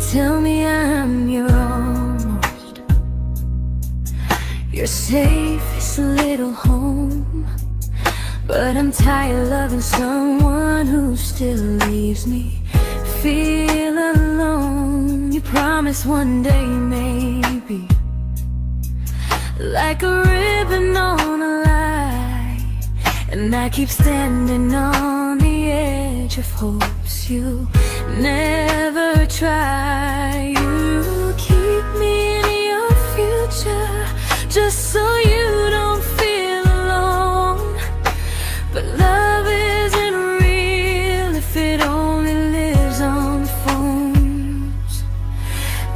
tell me I'm your almost, your safest little home. But I'm tired loving someone who still leaves me feel alone. You promise one day maybe, like a ribbon on a line, and I keep standing on the edge of hopes you never try. You keep me in your future just so you don't feel alone. But love isn't real if it only lives on phones.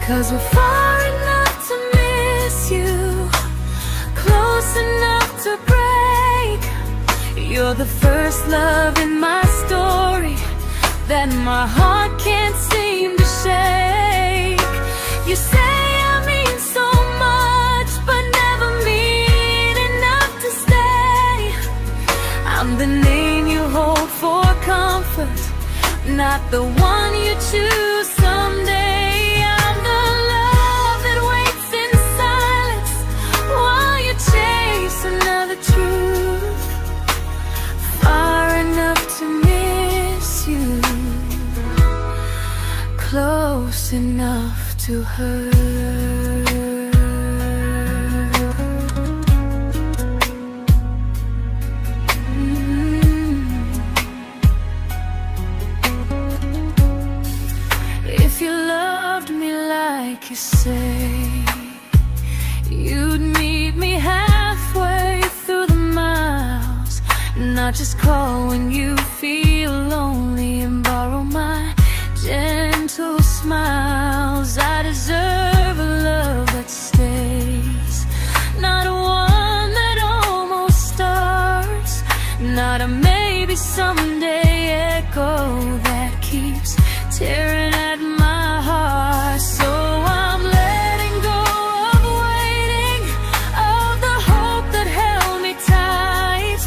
'Cause we're far enough to miss you, close enough to break. You're the first love in my story that my heart can't seem to shake. You say I mean so much, but never mean enough to stay. I'm the name you hold for comfort, not the one you choose someday. I'm the love that waits in silence while you chase another truth. Far enough to miss you, close enough to hurt. If you loved me like you say, you'd meet me halfway through the miles, not just call when you feel lonely and borrow my gentle smiles. I deserve a love that stays, not one that almost starts, not a maybe someday echo that keeps tearing at my heart. So I'm letting go of waiting, of the hope that held me tight.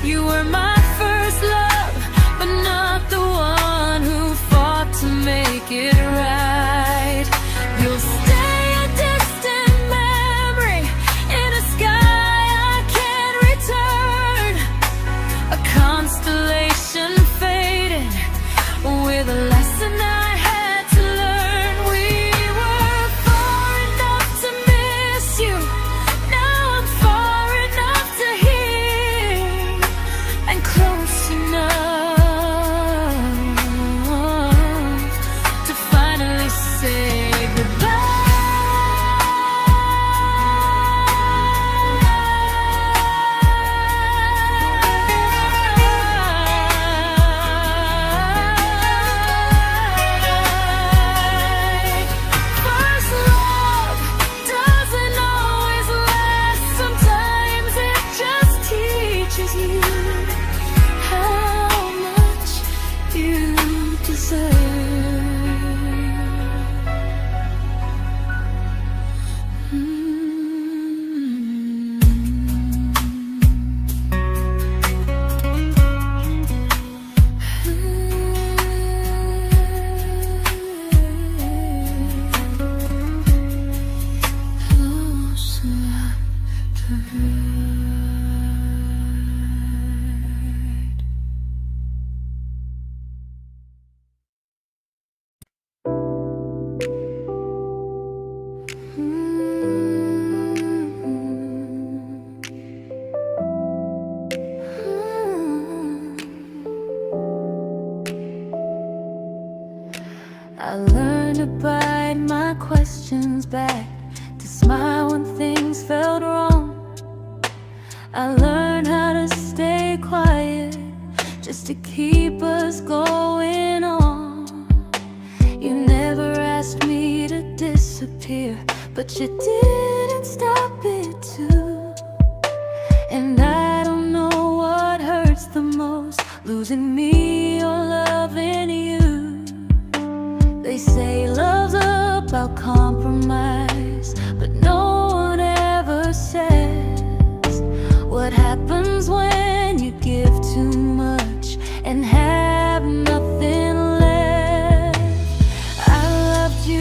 You were my first love, but not the one who fought to make it right. You'll stay a distant memory in a sky I can't return, a constellation faded with a lesson I had to learn. We were far enough to miss you, now I'm far enough to hear, and close enough to finally say goodbye. First love doesn't always last, sometimes it just teaches you how much you deserve. Close enough to hurt. I learned to bite my questions back, to smile when things felt wrong. I learned how to stay quiet just to keep us going on. You never asked me to disappear, but you didn't stop it too. And I don't know what hurts the most, losing me or loving you. They say love's about compromise, but no one ever says what happens when you give too much and have nothing left. I loved you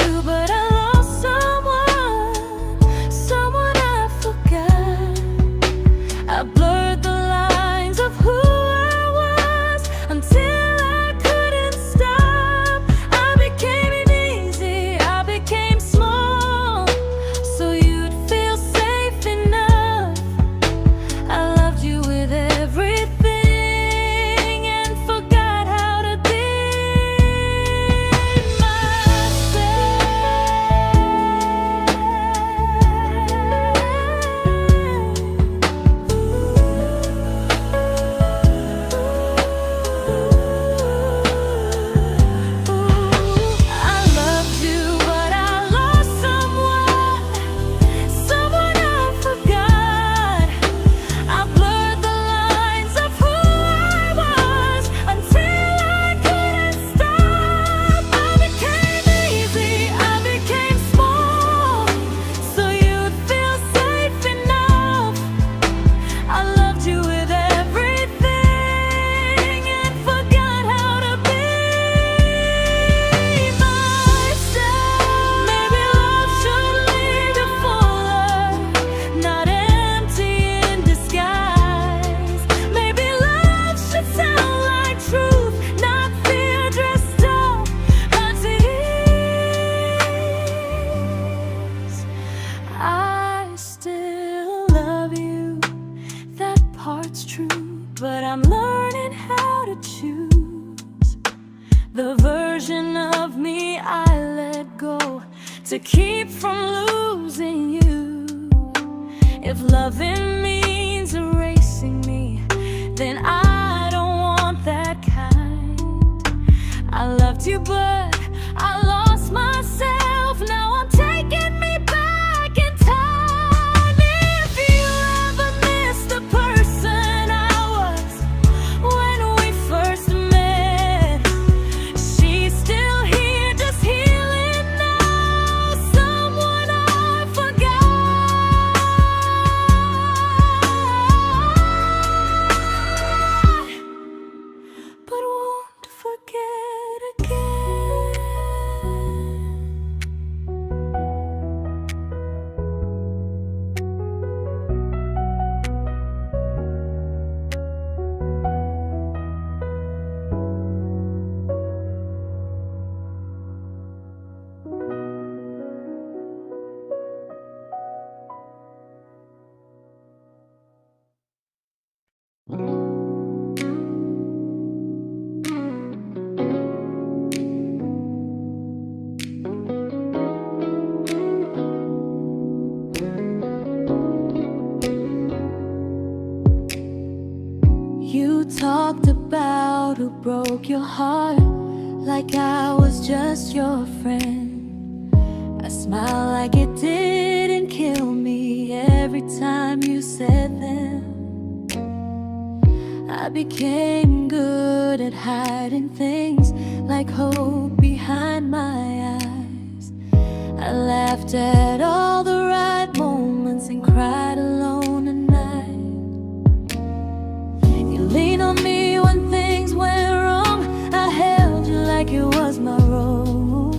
I'm learning how to choose the version of me I let go to keep from losing you. If loving means erasing me, then I don't want that kind. I loved you, but I lost myself. Now I'm taking me back in time. If you ever miss the person I was when we first met, she's still here, just healing now. Someone I forgot, but won't forget again. You talked about who broke your heart, like I was just your friend. I smiled like it didn't kill me every time you said them. I became good at hiding things like hope behind my eyes. I laughed at all the right moments and cried alone at night. You leaned on me when things went wrong. I held you like it was my role.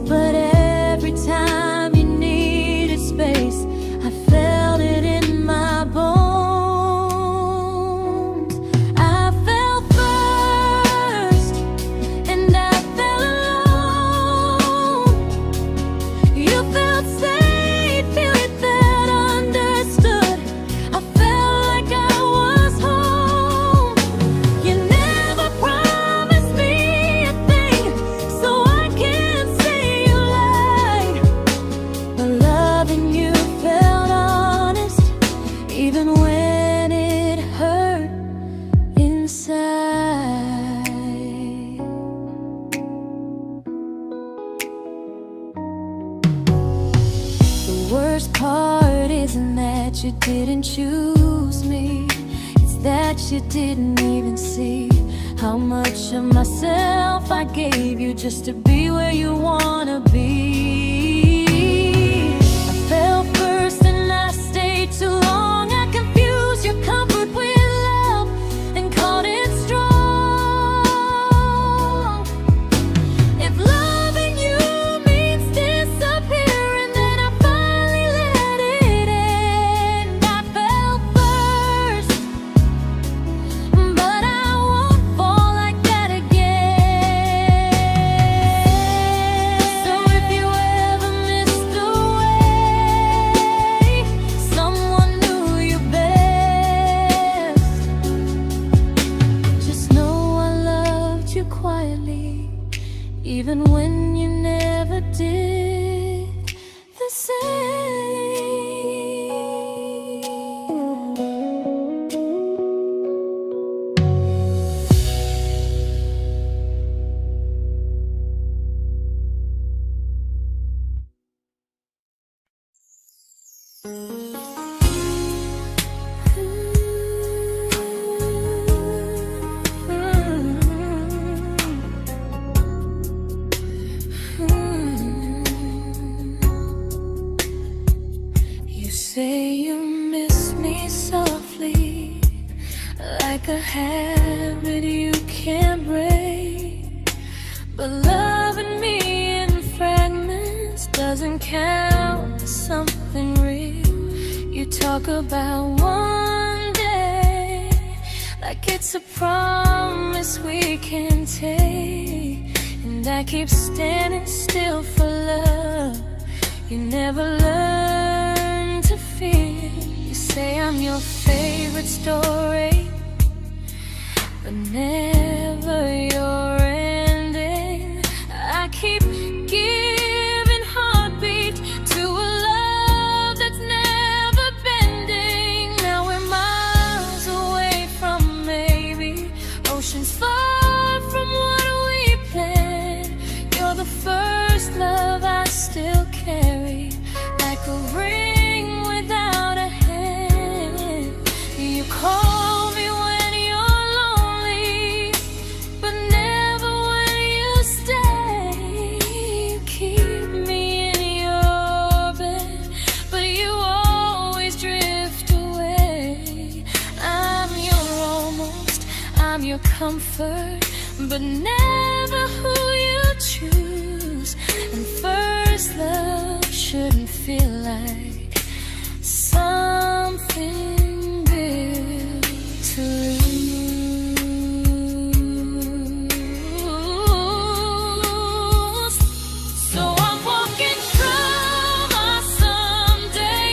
But every time you needed space, I felt it in my bones. I fell first, and I fell alone. You felt safe, feeling that understood. I felt like I was home. You never promised me a thing, so I can't say you lied. But loving you felt honest, even when it hurt inside. The worst part isn't that you didn't choose me, it's that you didn't even see how much of myself I gave you just to be where you wanna be. I fell first and I stayed too long. I confused your comfort with love and called it strong. If loving you means disappearing, then I finally let it end. I fell first, but I won't fall like that again. So if you ever missed the way someone knew you best, just know I loved you quietly, even when you never did the same. You say you miss me softly, like a habit you can't break. But loving me in fragments doesn't count as something real. You talk about one day like it's a promise we can take, and I keep standing still for love. You never learn to feel. You say I'm your favorite story, but never your ending. I keep giving heartbeat to a love that's never bending. Now we're miles away from maybe, oceans far from what we planned. You're the first love I still carry, like a ring without a hand. You call me when you're lonely, but never when you stay. You keep me in your bed, but you always drift away. I'm your almost, I'm your comfort, but never who you choose. And first love shouldn't feel like something built to lose. So I'm walking through my someday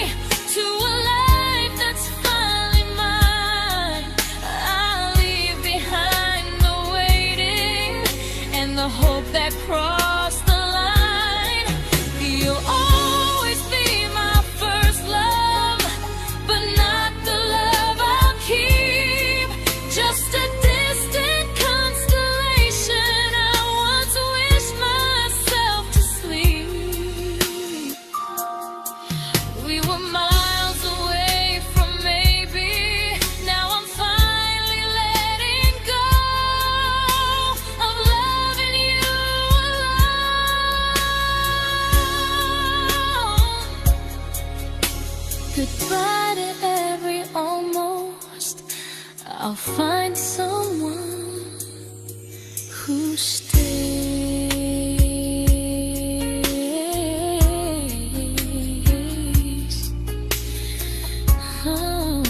to a life that's finally mine. I'll leave behind the waiting and the hope that crossed the line. You'll always be my first love, but not the love I'll keep. Just a distant constellation I once wished myself to sleep. We were miles away from maybe, now I'm finally letting go of loving you alone. Goodbye to every almost, I'll find someone who stays. Oh.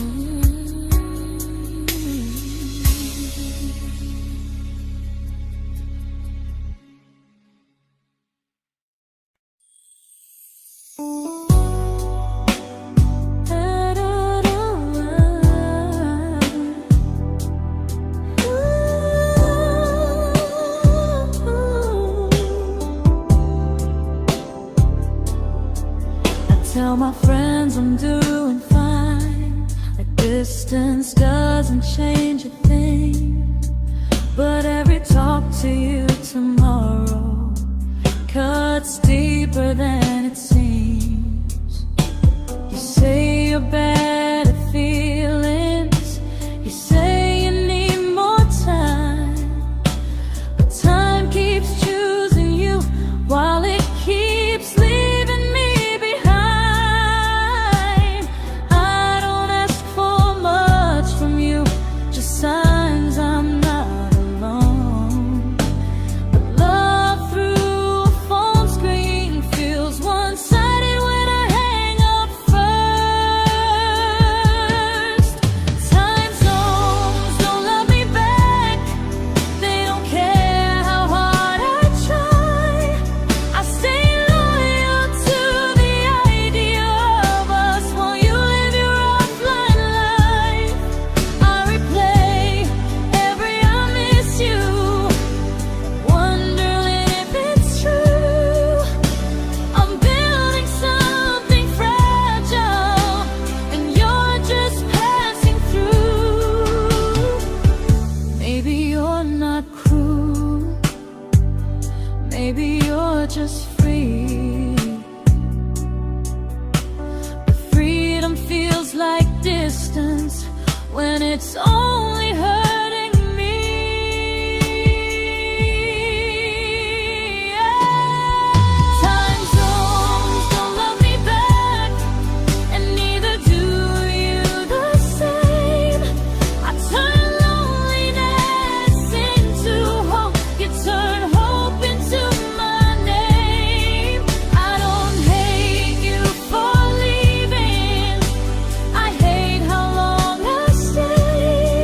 Tell my friends I'm doing fine, like distance doesn't change a thing. But every talk to you tomorrow cuts deeper than it seems. You say you're bad at feelings, you say you need more time, but time keeps choosing you while it keeps leaving me behind. I don't ask for much from you, just signs I'm not alone. But love through a phone screen feels one-sided when I hang up first. Time zones don't love me back, they don't care how hard I try. I stay loyal to the idea of us while you live your offline life. I replay every I miss you, wondering if it's true. I'm building something fragile, and you're just passing through. Maybe you're not cruel, maybe you're just free. But freedom feels like distance when it's only hurting me. Time zones don't love me back, and neither do you the same. I turn loneliness into hope, you turn hope into my name. I don't hate you for leaving, I hate how long I stayed.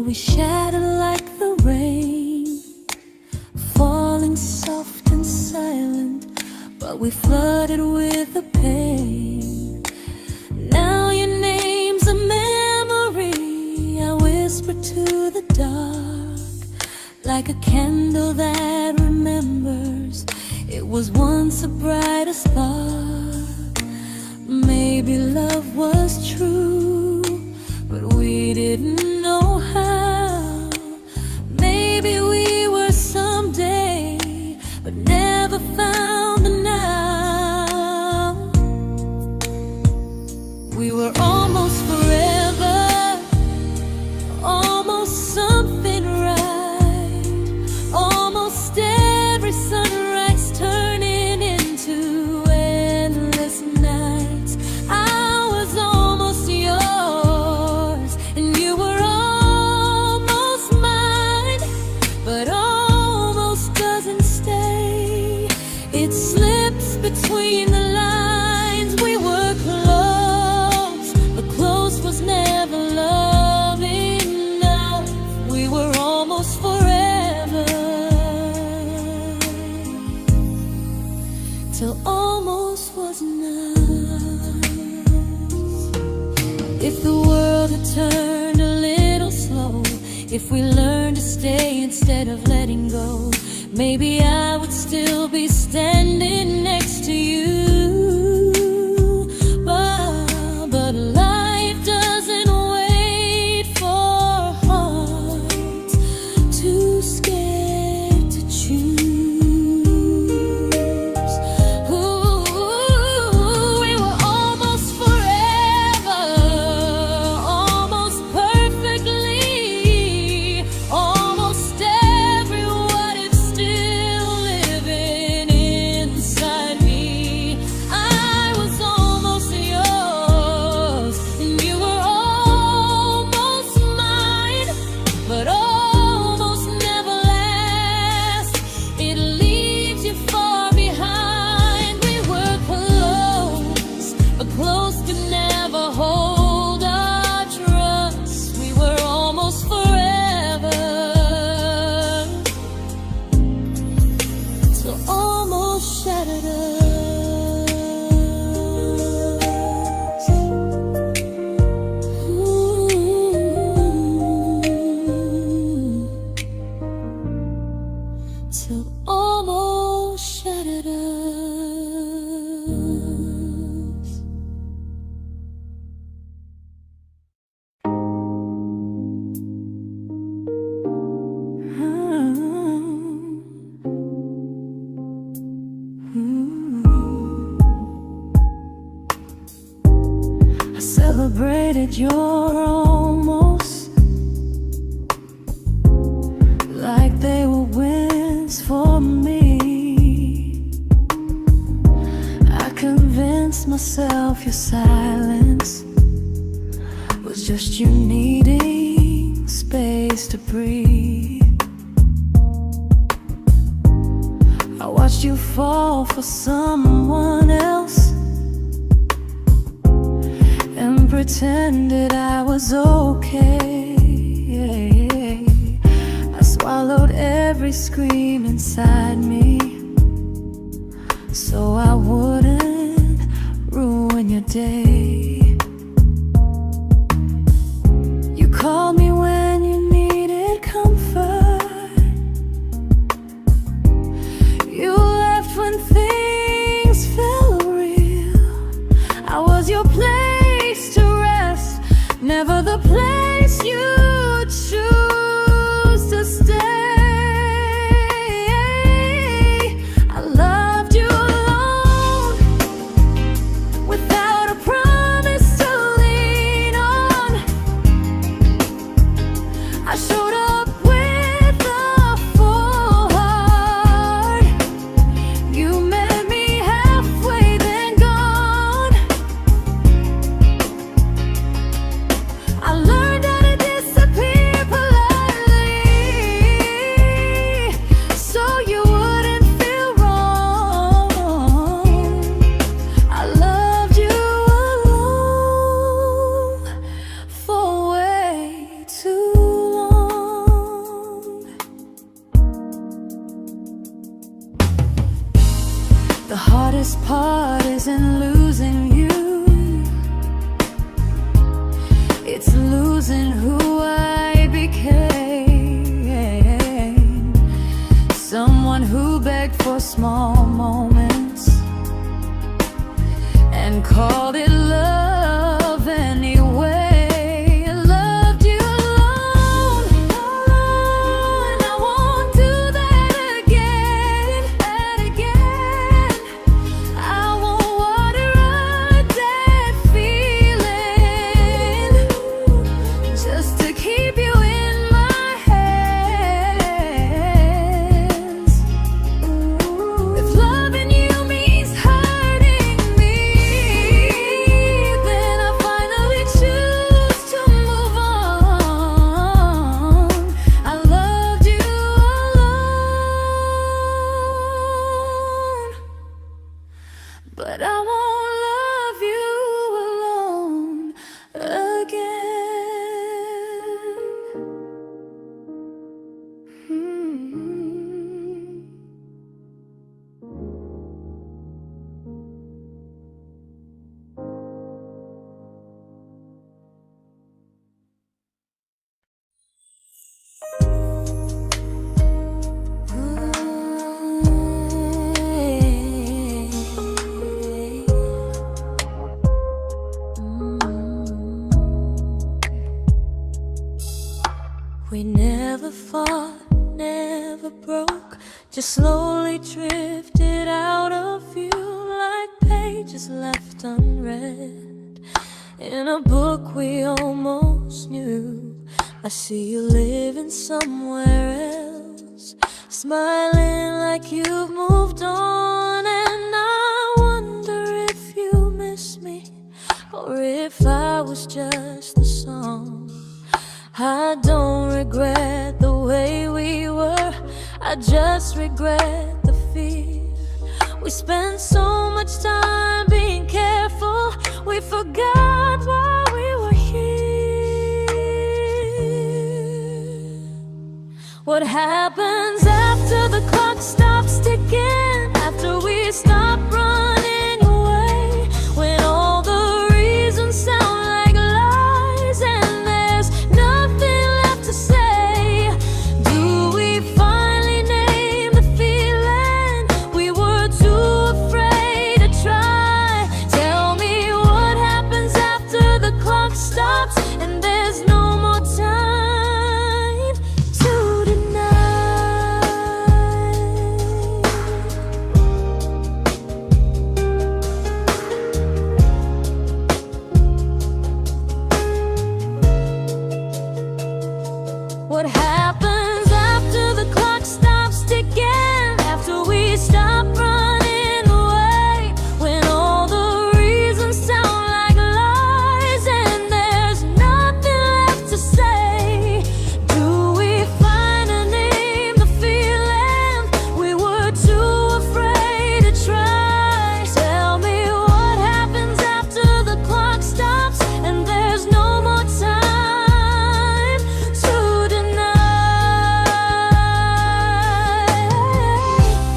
we shattered like the rain, falling soft and silent, but we flooded with the pain. Now your name's a memory I whisper to the dark, like a candle that remembers it was once a brighter spark. Maybe love was true, but we didn't know how. Maybe we were someday, but never found the now. We were almost forever, almost something right, almost every sunrise turning into endless nights. I was almost yours, and you were almost mine, but almost doesn't stay. It slips between the lines. We were close, but close was never love enough. We were almost forever, till almost was enough. If the world had turned a little slow, if we learned to stay instead of letting go, maybe I would still be standing next to you. But life doesn't wait for hearts too scared to choose. Ooh, we were almost forever, almost perfectly, almost every what if still living inside me. I was almost yours, and you were almost mine, but almost never lasts. It leaves you far behind. We were close, but close could never hold our trust. We were almost forever, till almost shattered us. Ooh, till almost shattered us. I celebrated your almost like they were wins for me. I convinced myself your silence was just you needing space to breathe. I watched you fall for someone else and pretended I was okay. I swallowed every scream inside me so I wouldn't ruin your day. You called me when you needed comfort. You left when things felt real. I was your place to rest, never the place you choose to stay. I loved you alone, without a promise to lean on. I showed up with a full heart. You met me halfway, then gone. I learned how to disappear heart isn't losing you, it's losing who I became. Someone who begged for small moments and called it love anyway. Loved you alone, and I won't do that again, and again. I won't water a dead feeling just to keep you in my hands. If loving you means hurting me, then I finally choose to move on. I loved you alone, but I won't love you alone again. We never fought, never broke, just slowly drifted out of view like pages left unread in a book we almost knew. I see you living somewhere else, smiling like you've moved on, and I wonder if you miss me or if I was just a song. I don't regret the way we were, I just regret the fear. We spent so much time being careful, we forgot why we were here. What happens after the clock stops ticking, after we stop running away, when all the reasons sound like lies and there's nothing left to say? Do we finally name the feeling we were too afraid to try? Tell me what happens after the clock stops and there's no more time to deny. What happens after the clock stops ticking, after we stop running away, when all the reasons sound like lies and there's nothing left to say? Do we finally name the feeling we were too afraid to try? Tell me what happens after the clock stops and there's no more time to deny.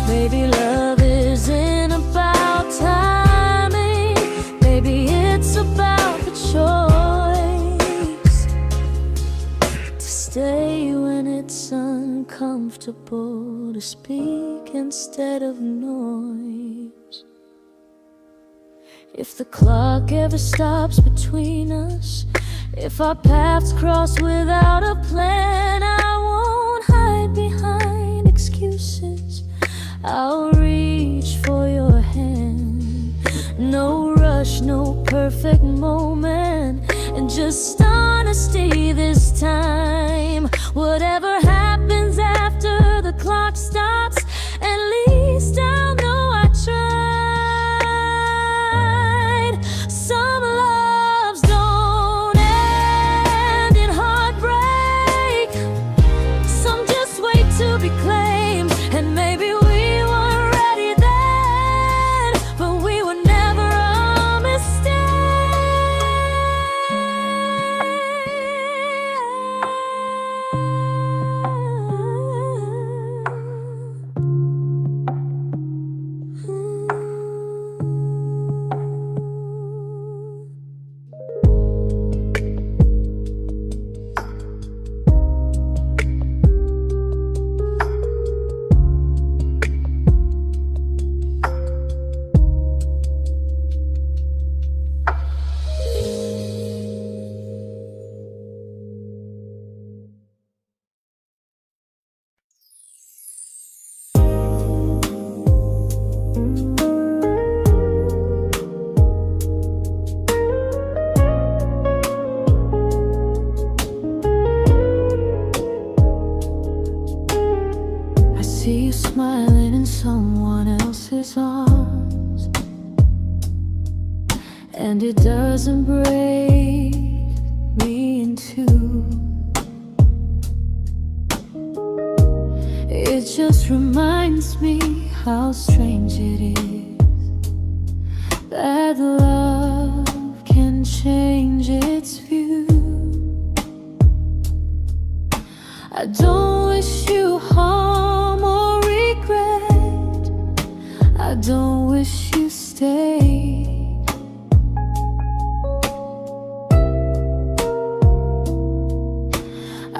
Maybe love isn't about timing, maybe it's about the choice to stay when it's uncomfortable, to speak instead of noise. If the clock ever stops between us, if our paths cross without a plan, I won't hide behind excuses, I'll reach for your hand. No rush, no perfect moment, and just honesty this time. Whatever happens after the clock stops, at least I'll know I tried. Some loves don't end in heartbreak, some just wait to be claimed, and maybe we weren't ready then, but we were never a mistake. and it doesn't break me in two. It just reminds me how strange it is that love can change its view. I don't wish you harm or regret. I don't wish you stay.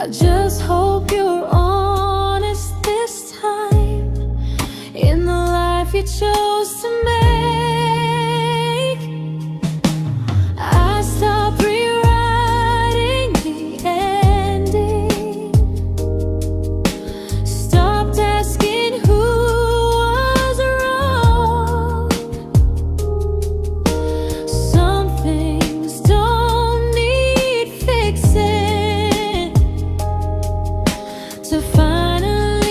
I just hope you're honest this time in the life you chose to make. I stopped rewriting the ending, stopped asking who was wrong. Some things don't need fixing to finally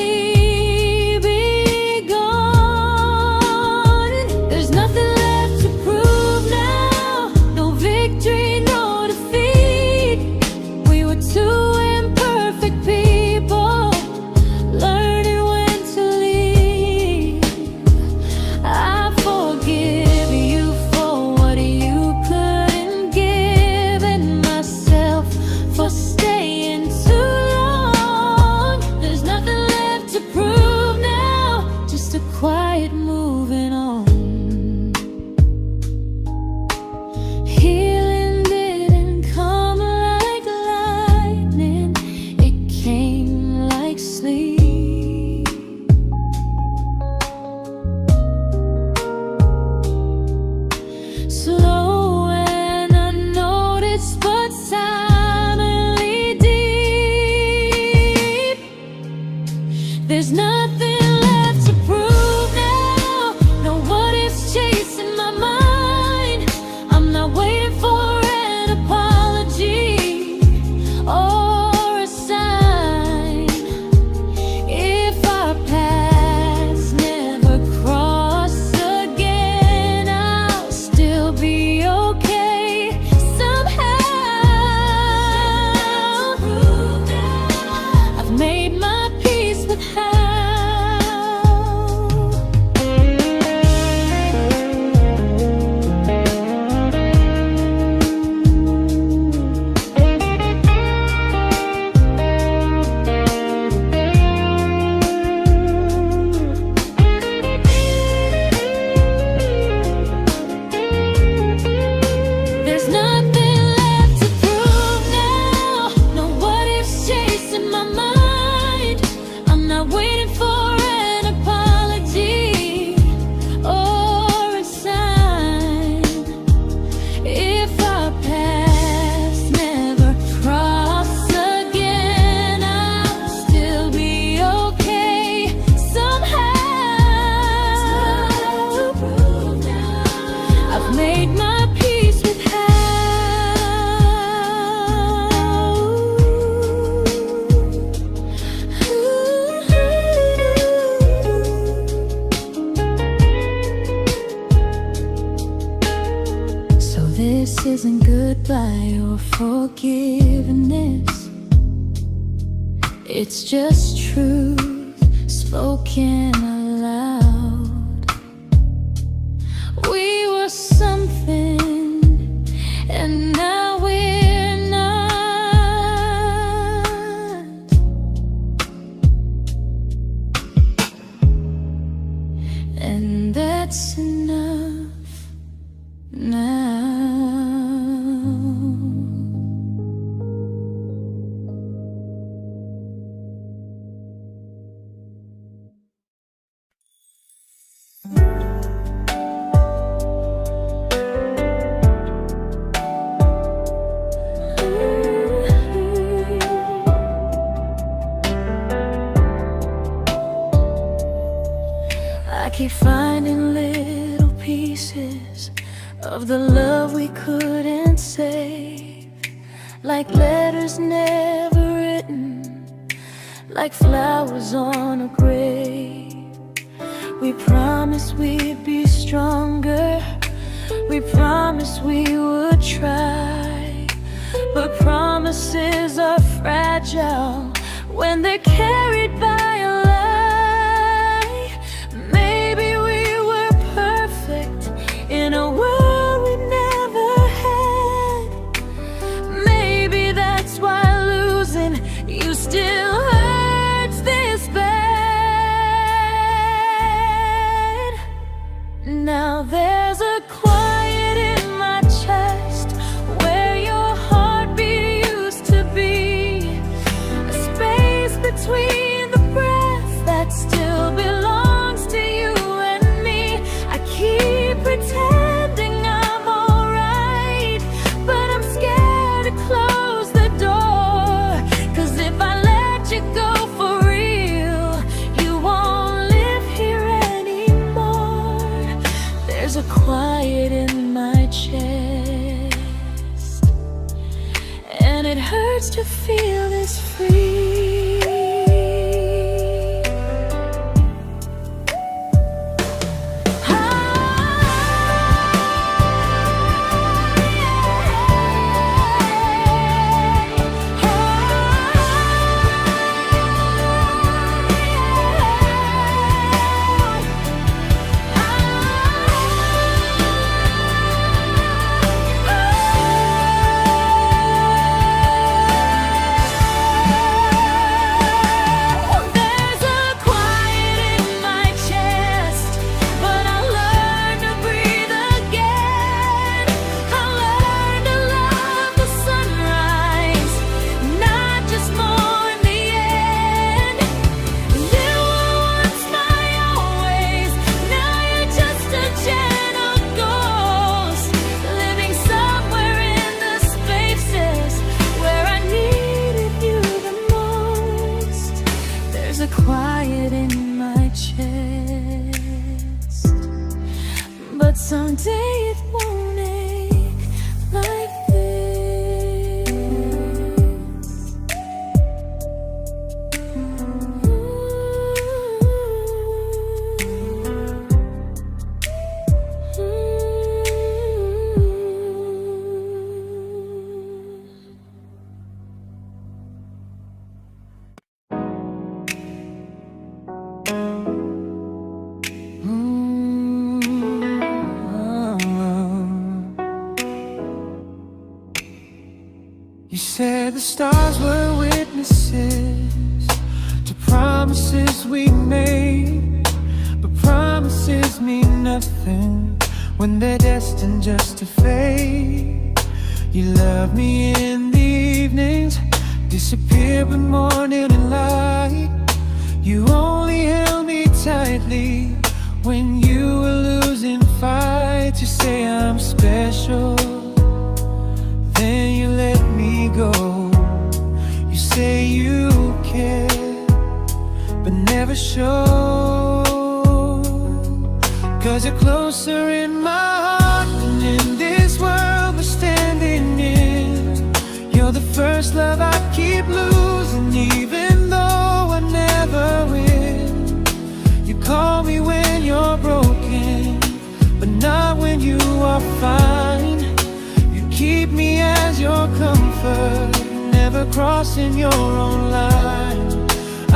be gone. There's nothing left to prove now, no victory, no defeat. We were two imperfect people, learning when to leave. I forgive you for what you couldn't give, and myself for staying too long. There's nothing left to prove now, just a quiet moving on. Healing didn't come like lightning, it came like sleep. Slow and unnoticed, but silently deep. There's nothing left to prove now, no what ifs chasing my mind. I'm not waiting for an apology or a sign. If our paths never cross again, I'll still be okay somehow. I've made my peace with how. There's nothing left to prove now, no what ifs chasing my mind. I'm not waiting for an apology or a sign. If our paths never cross again, I'll still be okay somehow. I've made my peace with how. So this isn't goodbye or forgiveness, it's just truth spoken aloud. We were something, and now we're not. And that's enough now. I keep finding little pieces of the love we couldn't save, like letters never written, like flowers on a grave. We promised we'd be stronger, We promised we would try, but promises are fragile when they're carried by a lie. Maybe we were perfect in a world we never had. Maybe that's why losing you still hurts this bad. Now there's a quiet in my chest where your heartbeat used to be, a space between the breath that still belongs to you and me. I keep pretending I'm alright, but I'm scared to close the door. 'Cause if I let you go for real, you won't live here anymore. There's a quiet in my chest, and it hurts to feel this free. There's a quiet in my chest, but someday it won't ache like this. You said the stars were witnesses to promises we made, but promises mean nothing when they're destined just to fade. You love me in the evenings, disappear when morning and light. You only held me tightly when you were losing fights. You say I'm special, then you let me go. You say you care, but never show. 'Cause you're closer in my heart than in this world we're standing in. You're the first love I keep losing, even though I never win. You call me when you're broken, but not when you are fine. Keep me as your comfort, never crossing your own line.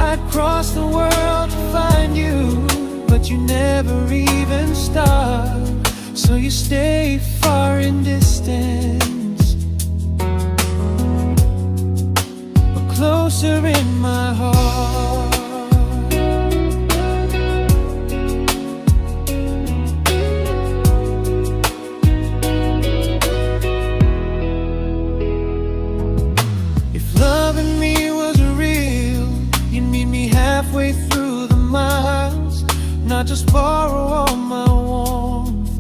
I'd cross the world to find you, but you never even start. So you stay far in distance, but closer in my heart. Halfway through the miles, not just borrow all my warmth,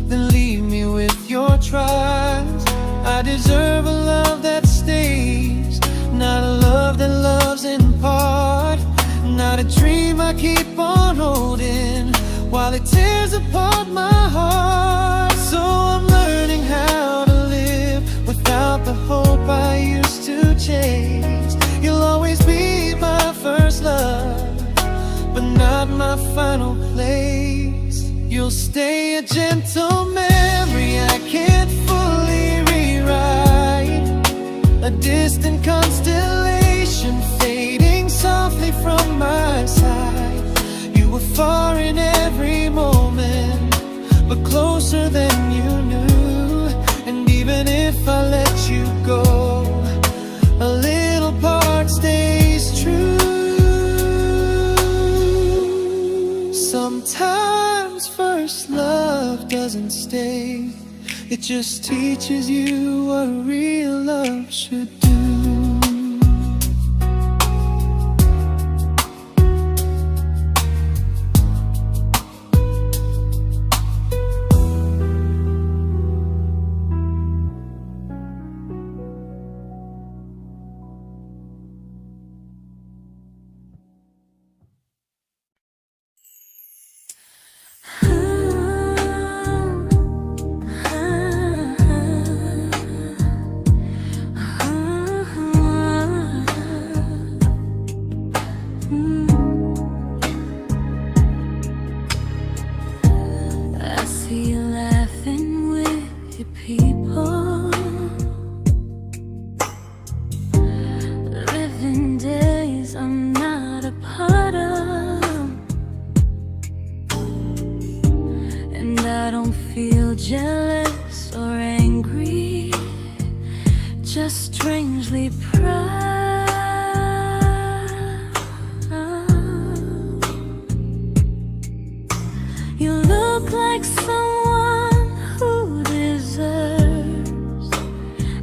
then leave me with your trials. I deserve a love that stays, not a love that loves in part. Not a dream I keep on holding while it tears apart my heart. So I'm learning how to live without the hope I used to chase. You'll always be my first love, but not my final place. You'll stay a gentle memory distant constellation fading softly from my side. You were far in every moment, but closer than you knew. And even if I let you go, a little part stays true. Sometimes first love doesn't stay, it just teaches you what real love should do. Jealous or angry, just strangely proud. You look like someone who deserves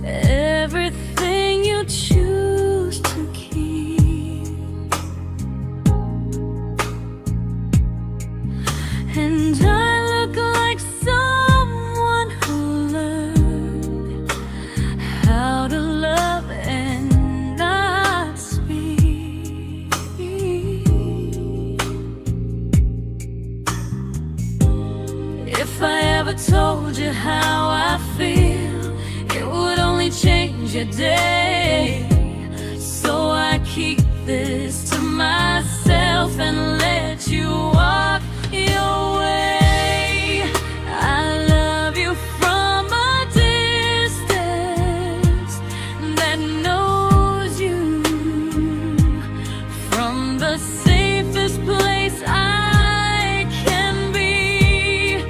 everything you choose to keep. And I look like someone who learned how to love and not speak. If I ever told you how I feel, it would only change your day. So I keep this to myself and let you walk your way. I love you from a distance that knows you, from the safest place I can be,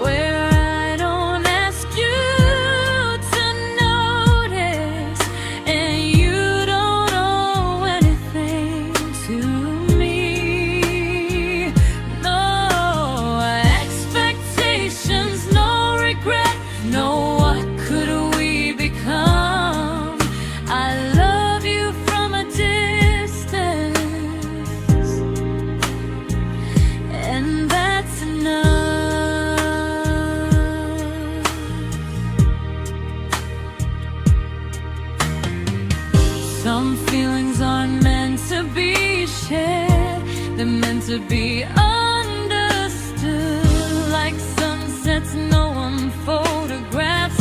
where I don't ask you to notice and you don't owe anything to me. No expectations, no regret, no what could we become. I love you from a distance, and that's enough. Some feelings aren't meant to be shared, they're meant to be understood. Like sunsets no one photographs,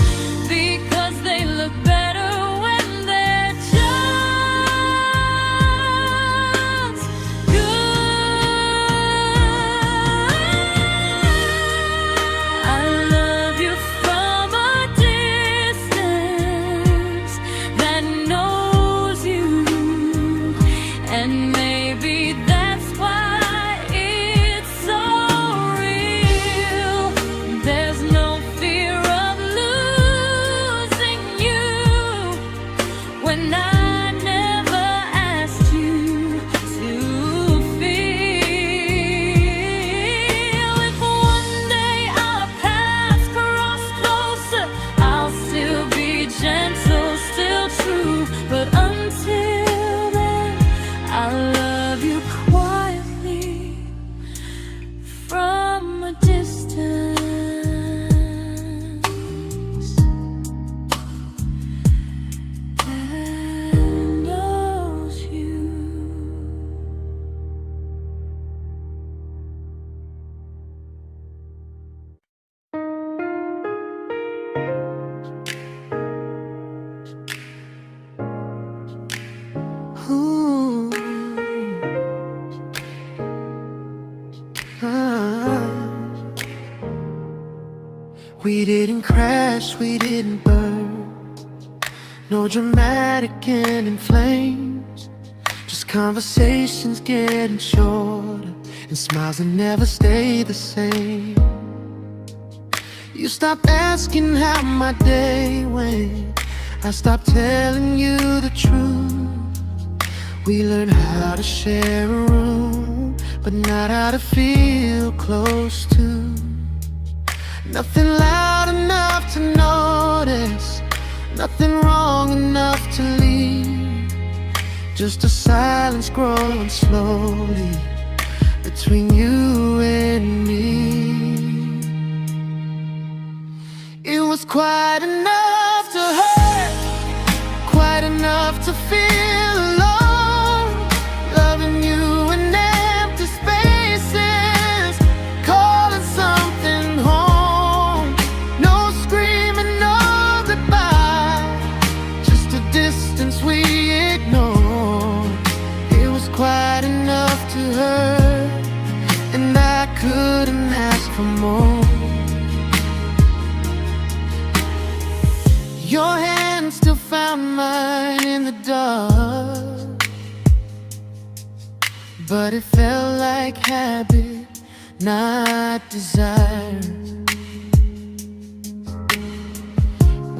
because they look better when they're just good. I love you from a distance that knows you, and maybe that's why it's so real. There's no fear of losing you when I never asked you to feel. If one day our paths cross closer, I'll still be gentle, still true. But until then, I love you quietly from a distance that knows you. Ooh. Ah. We didn't crash, we didn't burn. No dramatic ending flames, just conversations getting shorter, and smiles that never stay the same. You stopped asking how my day went, I stopped telling you the truth. We learned how to share a room, but not how to feel close to. Nothing loud enough to notice, nothing wrong enough to leave. Just a silence growing slowly between you and me. It was quite enough to hurt, quite enough to feel alone. Loving you in empty spaces, calling something home. No screaming, no goodbye, just a distance we ignored. It was quite enough to hurt, and I couldn't ask for more. Your hand still found mine in the dark, but it felt like habit, not desire.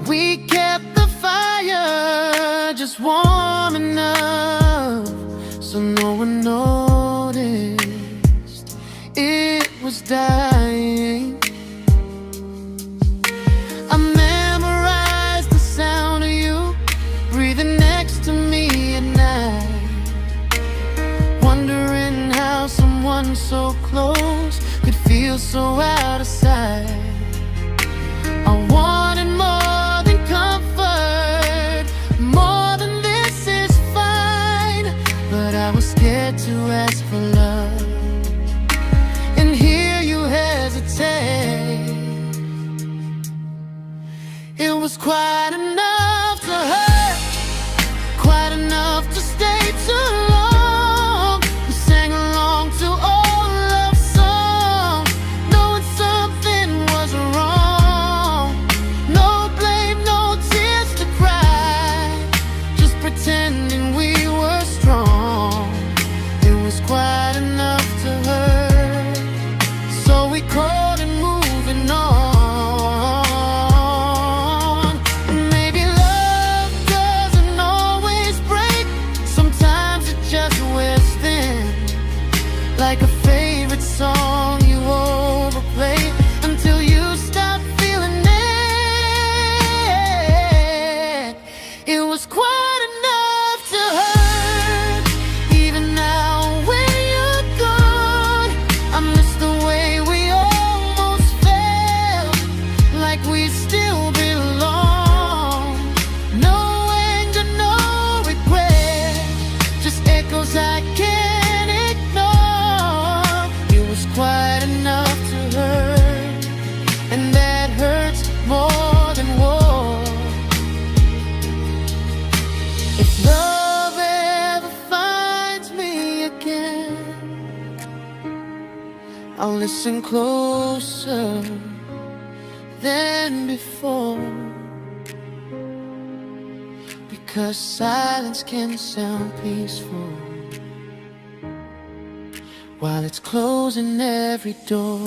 We kept the fire just warm enough so no one noticed it was dying. I memorized the sound of you breathing next to me at night, wondering how someone so close could feel so out of sight. I wanted more than comfort, more than this is fine, but I was scared to ask for love, and here you hesitate. It was quite enough to hurt, quite enough to stay too long. We sang along to old love songs, knowing something was wrong. No blame, no tears to cry, just pretending we were strong. It was quite enough to hurt, so we called it moving on. Like a favorite song you overplay until you stop feeling it. It was quite enough to hurt. Even now when you're gone, I miss the way we almost felt, like we still belong. No anger, no regret, just echoes I can't ignore. Quite enough to hurt, and that hurts more than war. If love ever finds me again, I'll listen closer than before, because silence can sound peaceful while it's closing every door.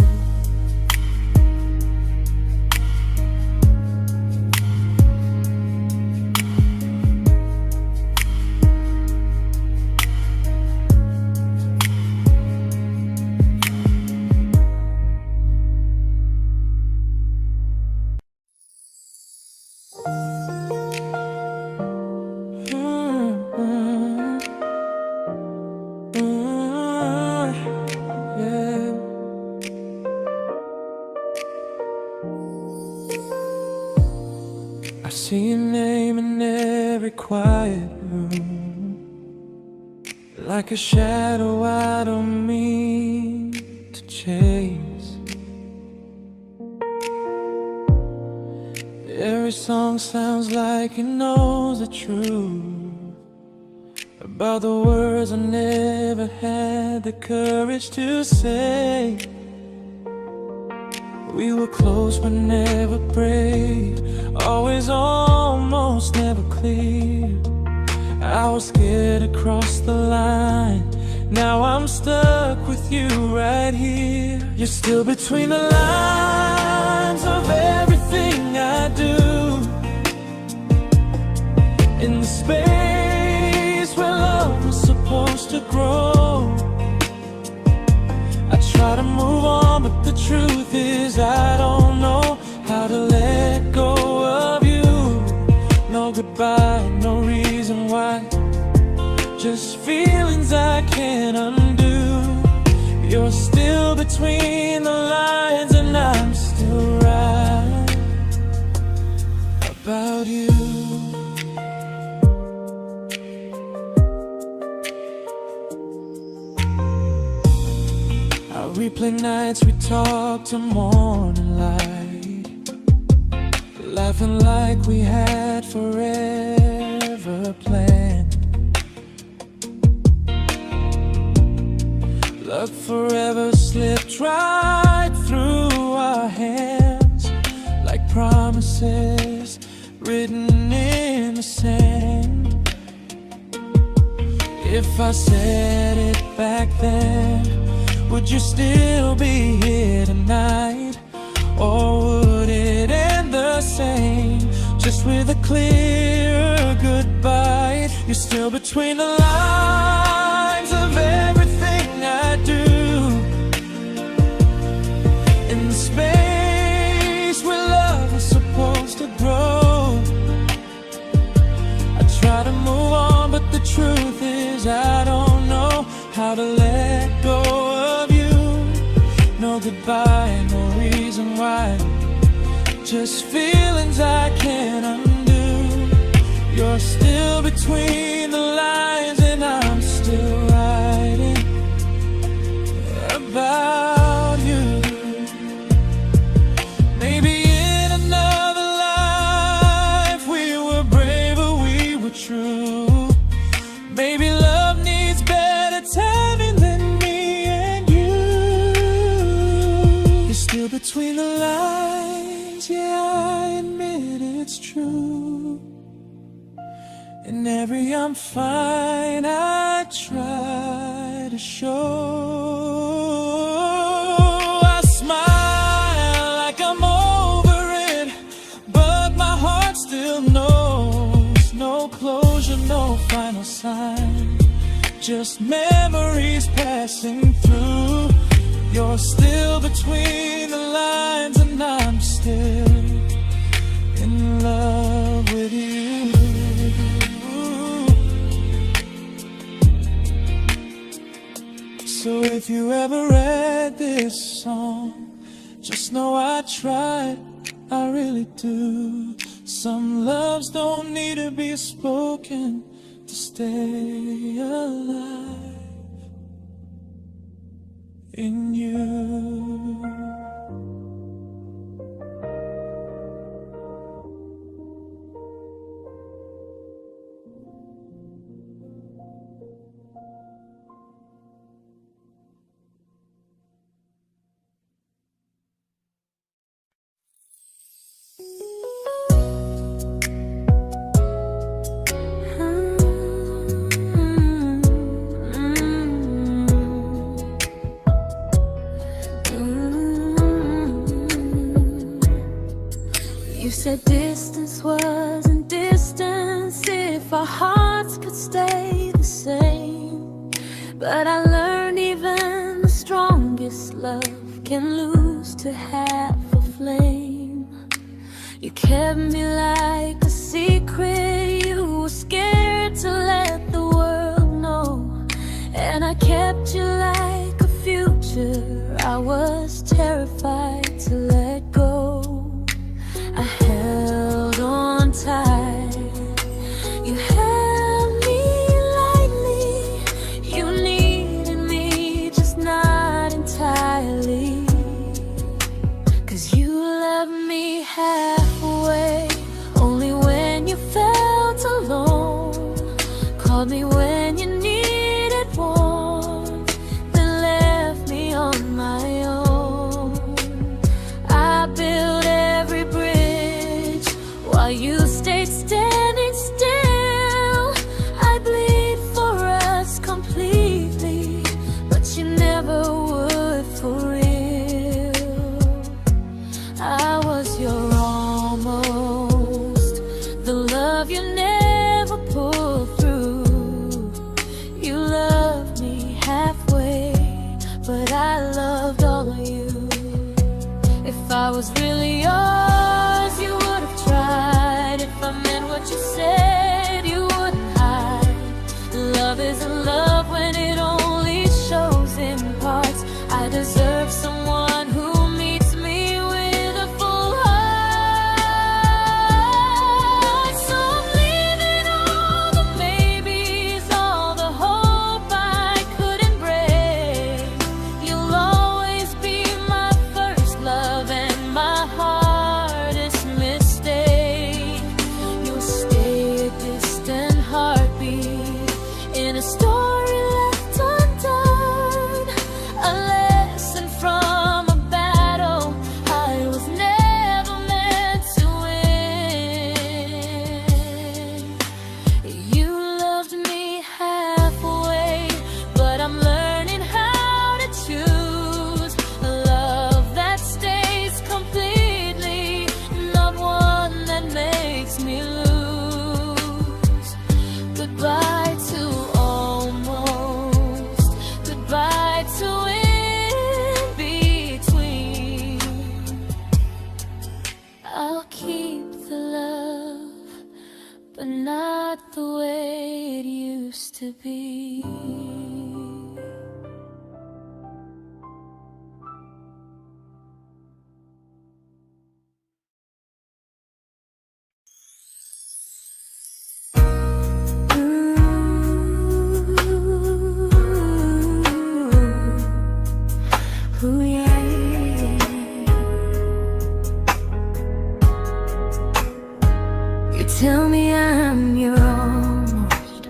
I see your name in every quiet room, like a shadow I don't mean to chase. Every song sounds like it knows the truth about the words I never had the courage to say. We were close but never brave, always almost, never close. clear. I was scared to cross the line. Now I'm stuck with you right here. You're still between the lines of everything I do. In the space where love was supposed to grow. I try to move on, but the truth is I don't know how to let go of you. No goodbye, no reason why. Just feelings I can't undo. You're still between the lines, and I'm still right about you. I replay nights we talk till morning light, laughing like we had forever planned. Luck forever slipped right through our hands, like promises written in the sand. If I said it back then, would you still be here tonight? Or would it end the same, just with a clear goodbye? You're still between the lines of everything I do. In the space where love was supposed to grow. I try to move on, but the truth is I don't know how to let go of you. No goodbye, no reason why. Just feelings I can't undo. You're still between the lines, and I'm still writing about you. Maybe in another life we were braver, we were true. Maybe love needs better timing than me and you. You're still between the lines, yeah, I admit it's true. In every I'm fine I try to show. I smile like I'm over it, but my heart still knows. No closure, no final sign, just memories passing through. You're still between the lines, and I'm still in love with you. So if you ever read this song, just know I tried, I really do. Some loves don't need to be spoken to stay alive in you. You said distance wasn't distance if our hearts could stay the same. But I learned even the strongest love can lose to half a flame. You kept me like a secret, you were scared to let the world know. And I kept you like a future, I was terrified to let go. I held on tight, you held me lightly. You needed me, just not entirely. 'Cause you loved me halfway, only when you felt alone. Called me when you needed warmth, then left me on my own. I built every bridge while you stayed standing still. love you never pulled through. You loved me halfway, but I loved all of you. If I was really yours, you would have tried. If I meant what you said, you wouldn't hide. Love isn't love when it only shows in parts. I deserve someone who meets me with a full heart. So I'm leaving all the maybes, all the hope I couldn't break. You'll always be my first love and my hardest mistake. You'll stay a distant heartbeat in a story left undone, a lesson from a battle I was never meant to win. You loved me halfway, but I'm learning how to choose a love that stays completely, not one that makes me lose. Goodbye to almost, goodbye to in between. I'll keep the love, but not the way it used to be. Ooh, yeah, yeah. You tell me I'm your almost,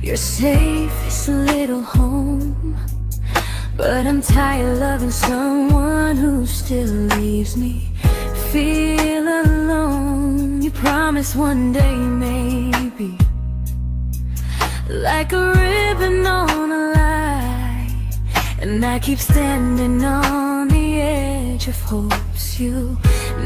your safest little home, but I'm tired loving someone who still leaves me feel alone. You promise one day maybe, like a ribbon on a line, and I keep standing on the edge of hopes you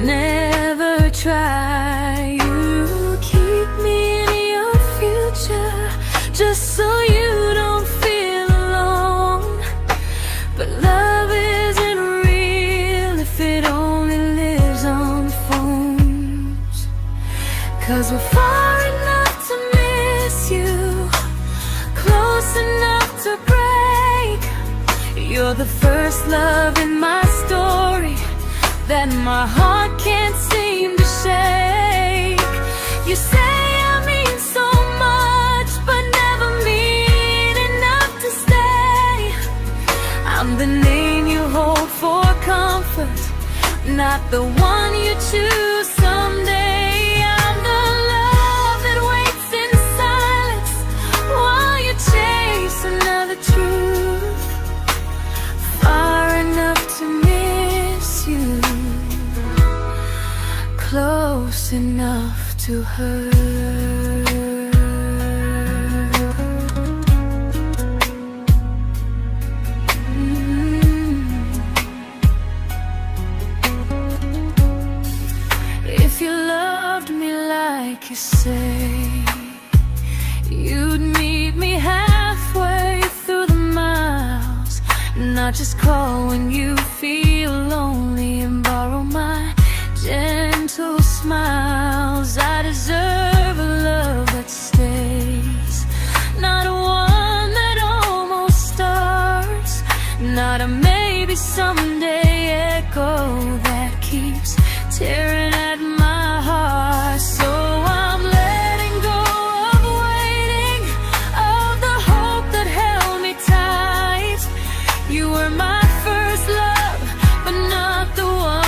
never try. You keep me in your future just so you don't feel alone. But love isn't real if it only lives on phones. 'Cause we're far enough to miss you, close enough to break. You're the first love in my story that my heart can't seem to shake. You say I mean so much, but never mean enough to stay. I'm the name you hold for comfort, not the one you choose someday. I'm the love that waits in silence while you chase another truth. Far enough to miss you, close enough to hurt. If you loved me like you say, you'd meet me halfway through the miles, not just call when you feel lonely and borrow my gentle smiles. I deserve a love that stays, not one that almost starts, not a maybe someday echo that keeps tearing at my heart. So I'm letting go of waiting, of the hope that held me tight. You were my first love, but not the one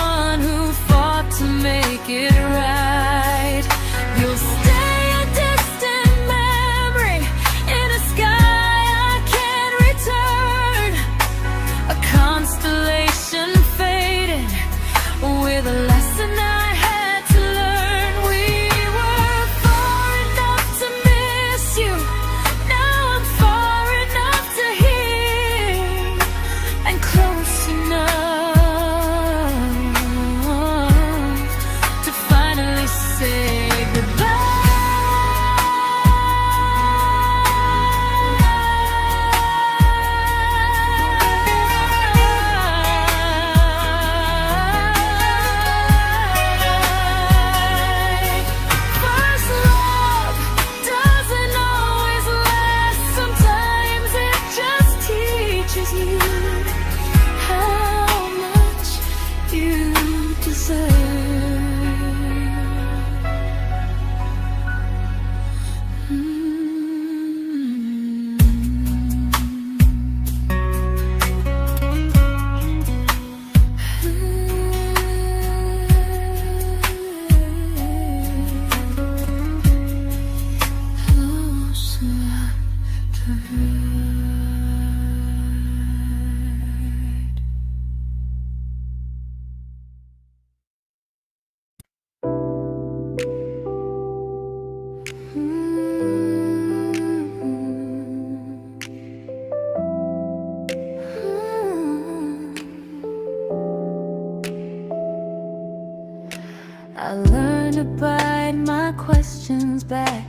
I learned to bite my questions back,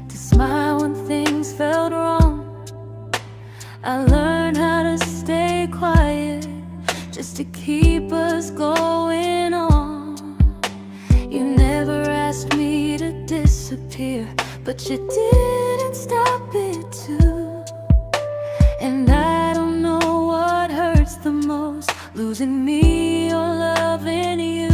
to smile when things felt wrong. I learned how to stay quiet, just to keep us going on. You never asked me to disappear, but you didn't stop it too. And I don't know what hurts the most, losing me or loving you.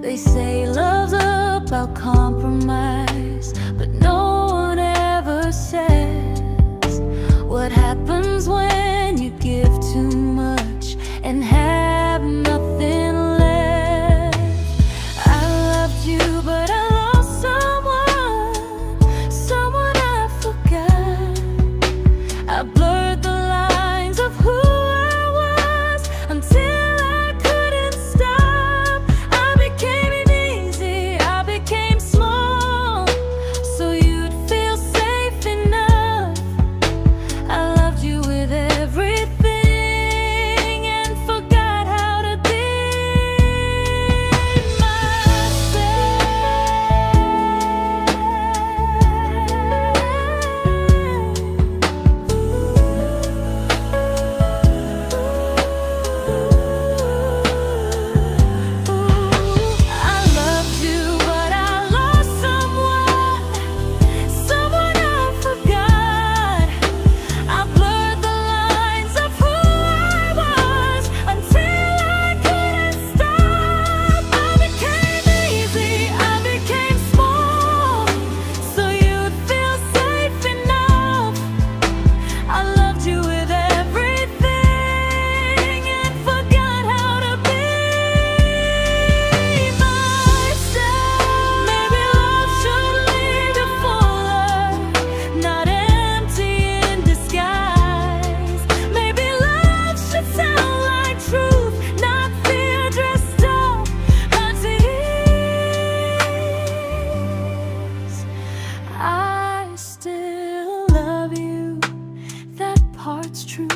They say love's about compromise, but no one ever says what happens when you give too much and have nothing left. I loved you, but I lost someone I forgot. I blurred the lines of who I was until I couldn't stop. I became easy, I became small, so you'd feel safe enough. I loved you with everything and forgot how to be I loved you, but I lost someone I forgot. I blurred the lines of who I was until I couldn't stop. I became easy, I became small, so you'd feel safe enough. I loved you with everything and forgot how to be myself. Maybe love should lead you fuller, not empty in disguise. Maybe love should sound like truth, not fear dressed up as ease. I still love you, that part's true,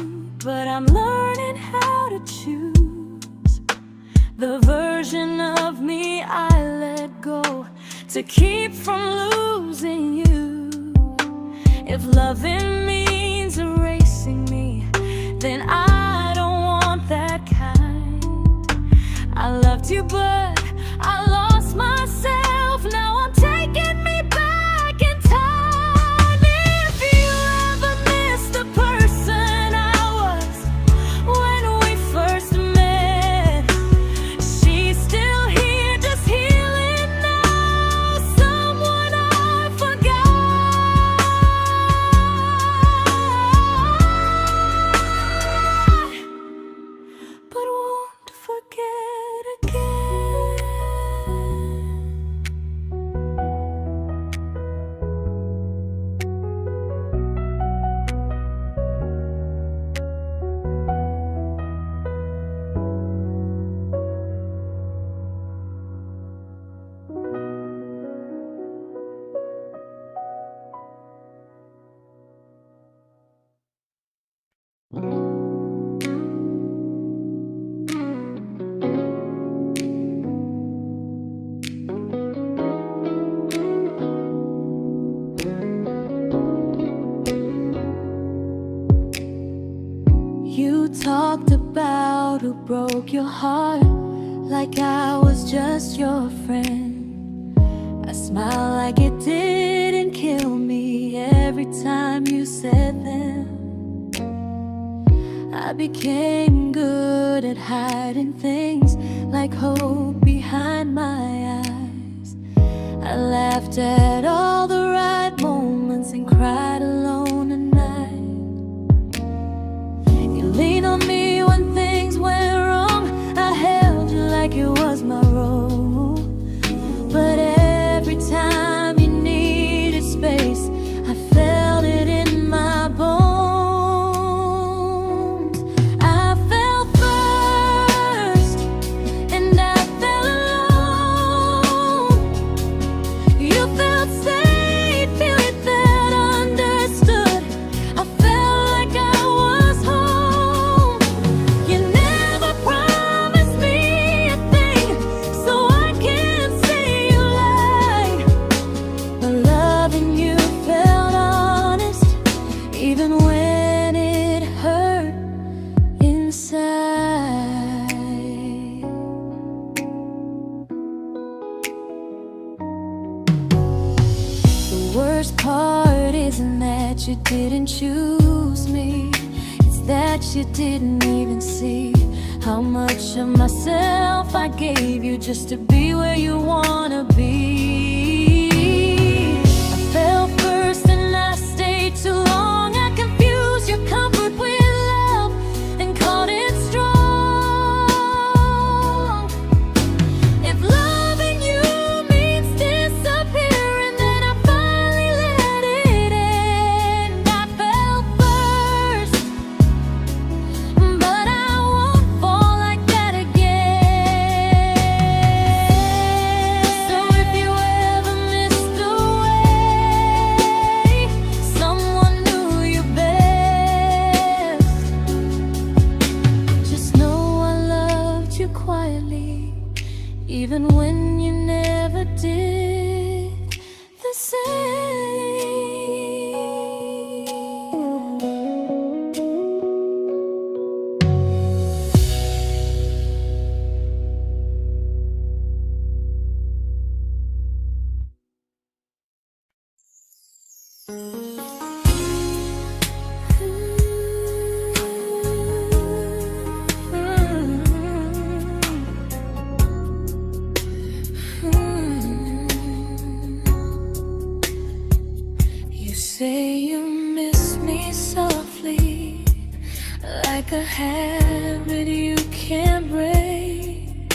but I'm learning how to choose the version of me I let go to keep from losing you. If loving means erasing me, then I don't want that kind. I loved you, but I lost myself. Now I'm taking me back in time. If you ever missed the person I was when we first met, she's still here, just healing now. Someone I forgot, but won't forget again. You talked about who broke your heart, like I was just your friend. I smile like it didn't kill me every time you said them. I became good at hiding things like hope behind my eyes. I laughed at all the right moments and cried alone at night. You leaned on me when things went wrong. I held you like it was my role. But every time you needed space, I felt it in my bones. I fell first, and I fell alone. You felt safe. worst part isn't that you didn't choose me, it's that you didn't even see how much of myself I gave you just to be where you wanna be. I fell first and I stayed too long. I confused your comfort with love and called it strong. If loving you means disappearing, then I finally let it end. I fell first, but I won't fall like that again. So if you ever missed the way someone knew you best, just know I loved you quietly, even when you never did the same. You say you miss me softly, like a habit you can't break.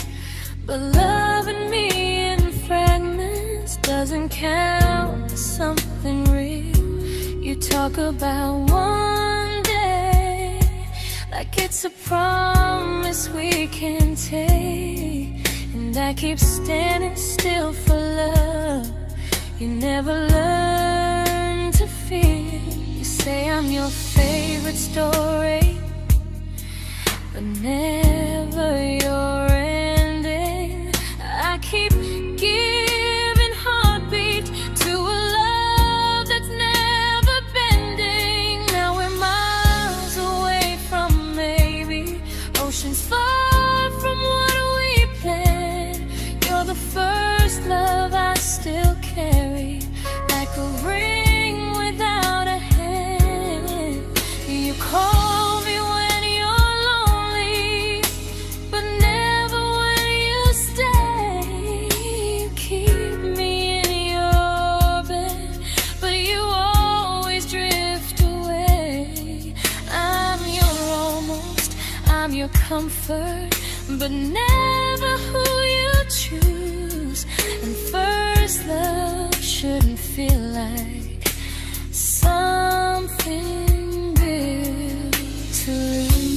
But loving me in fragments doesn't count as something real. You talk about one day like it's a promise we can take, and I keep standing still for love. You never learn to feel. You say I'm your favorite story, but never your ending. I keep giving heartbeat to a love that's never bending. Now we're miles away from maybe oceans far from what we planned. You're the first love I still carry, like a ring without a hand. You call me when you're lonely, but never when you stay. You keep me in your bed, but you always drift away. I'm your almost, I'm your comfort, but never who you choose. And first love shouldn't feel like something built to lose.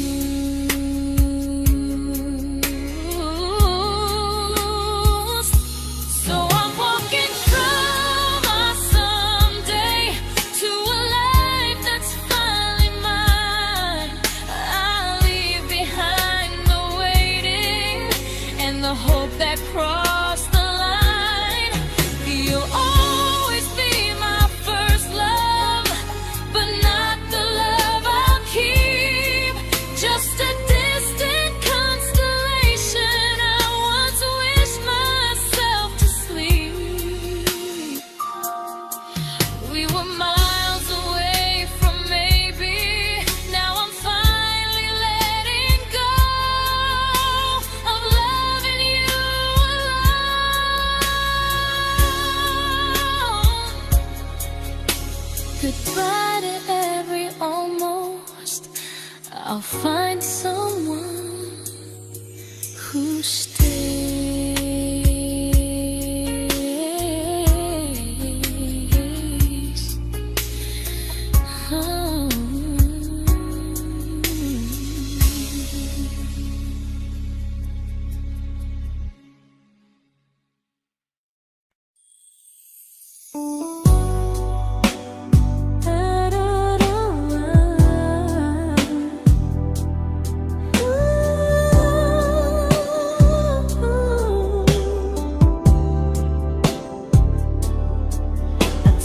So I'm walking from my someday to a life that's finally mine. I'll leave behind the waiting and the hope that crossed the line. You'll always be my first love, but not the love I'll keep. Just a distant constellation I once wished myself to sleep. We were miles away from maybe. Now I'm finally letting go of loving you alone. Goodbye to every almost. I'll find someone who stays. Oh.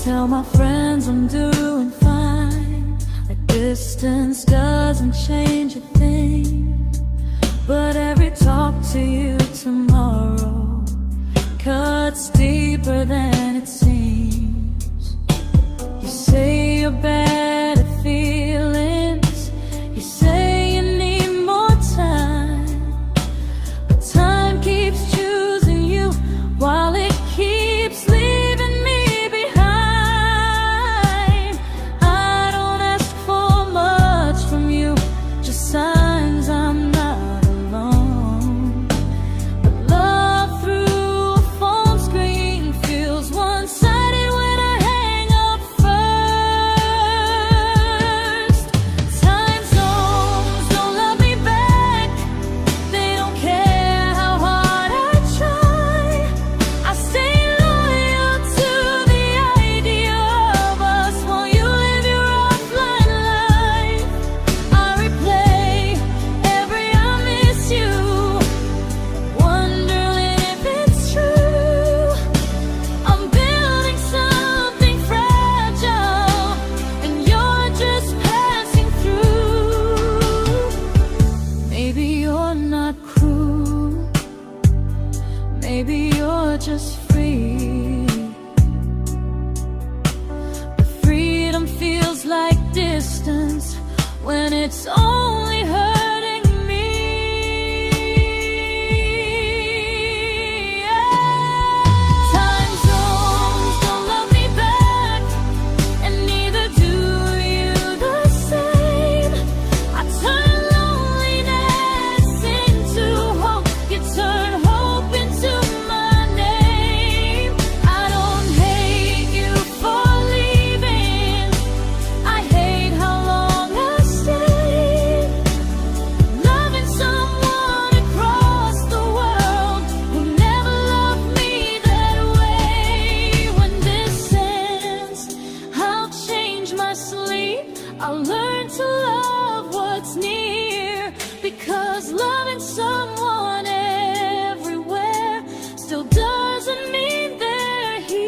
Tell my friends I'm doing fine, that distance doesn't change a thing. But every talk to you tomorrow cuts deeper than it seems. your better feelings. You say you need more time, but time keeps choosing you while it keeps leaving me behind. I don't ask for much from you, just signs I'm not alone. But love through a phone screen feels one-sided when I hang up first. Time zones don't love me back. They don't care how hard I try. I stay loyal to the idea of us while you live your offline life. I replay every I miss you, wondering if it's true. I'm building something fragile, and you're just passing through. Maybe you're not cruel, maybe you're just free. But freedom feels like distance when it's only hurting me. Time zones don't love me back, and neither do you the same. I turn loneliness into hope, you turn hope into my name. I don't hate you for leaving, I hate how long I stayed. Loving someone across the world who never loved me that way. When this ends, I'll change my sleep, I'll learn to love what's near, because loving someone everywhere still doesn't mean they're here.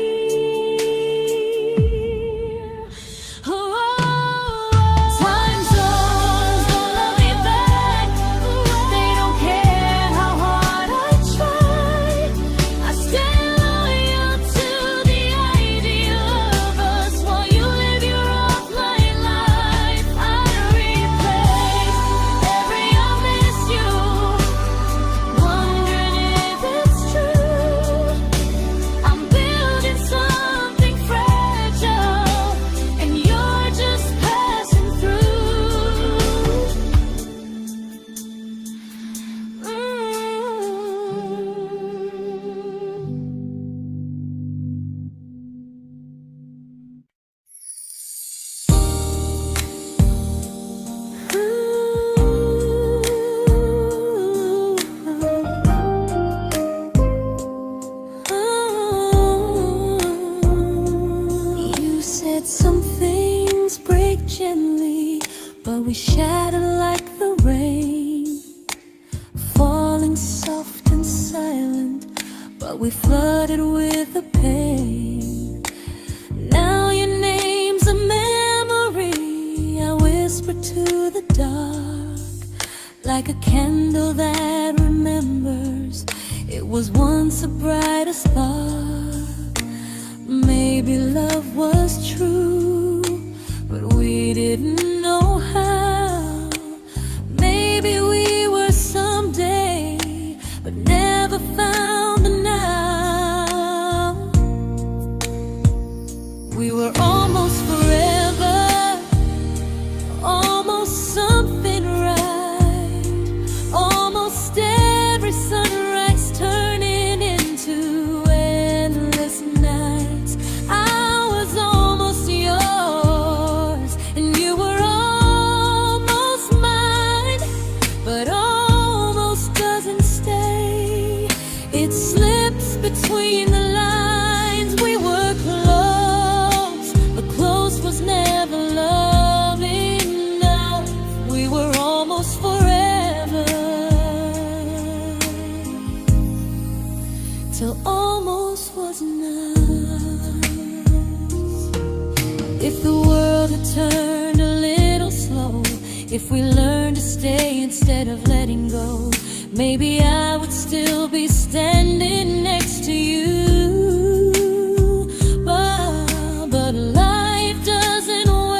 Time zones don't love me back. They don't care how hard I try. I stay loyal to the idea of us while you live your offline life. I replay every I miss you, wondering if it's true. I'm building something fragile, and you're just passing through. You said some things break gently, but we shatter like the rain, falling soft and silent, but we flooded with the pain. Now your name's a memory I whisper to the dark, like a candle that remembers it was once a brighter spark. Maybe love was true, but we didn't know how. Maybe we were someday, but never found the now. We were almost forever, almost something right, almost every sunrise turning into endless nights. I was almost yours, and you were almost mine, but almost doesn't stay. It slips between the lines. We were close, but close was never love enough. We were almost forever, till almost was enough. If the world had turned a little slow, if we learned to stay instead of letting go, maybe I would still be standing next to you. But life doesn't wait.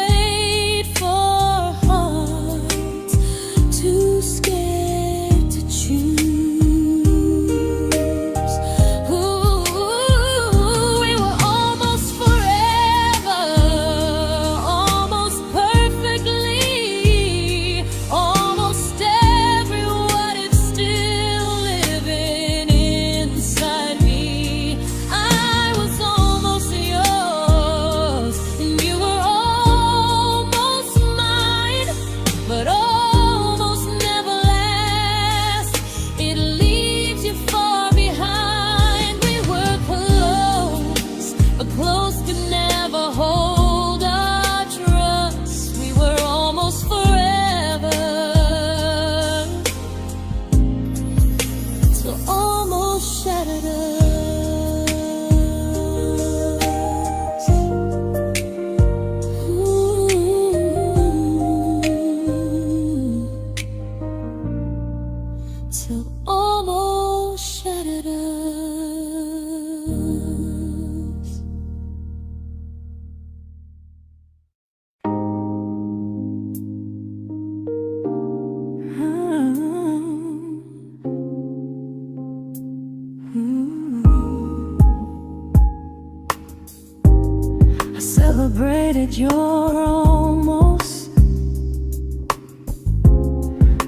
I celebrated your almost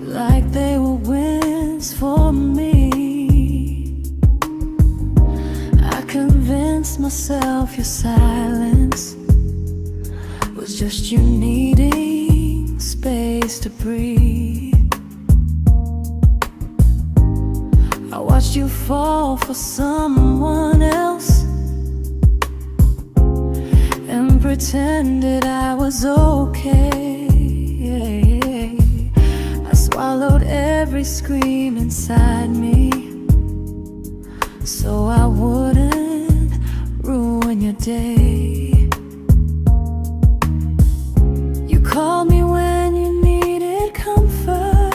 like they were wins for me. I convinced myself your silence was just you needing space to breathe. I watched you fall for someone else and pretended I was okay. I swallowed every scream inside me so I wouldn't ruin your day. You called me when you needed comfort.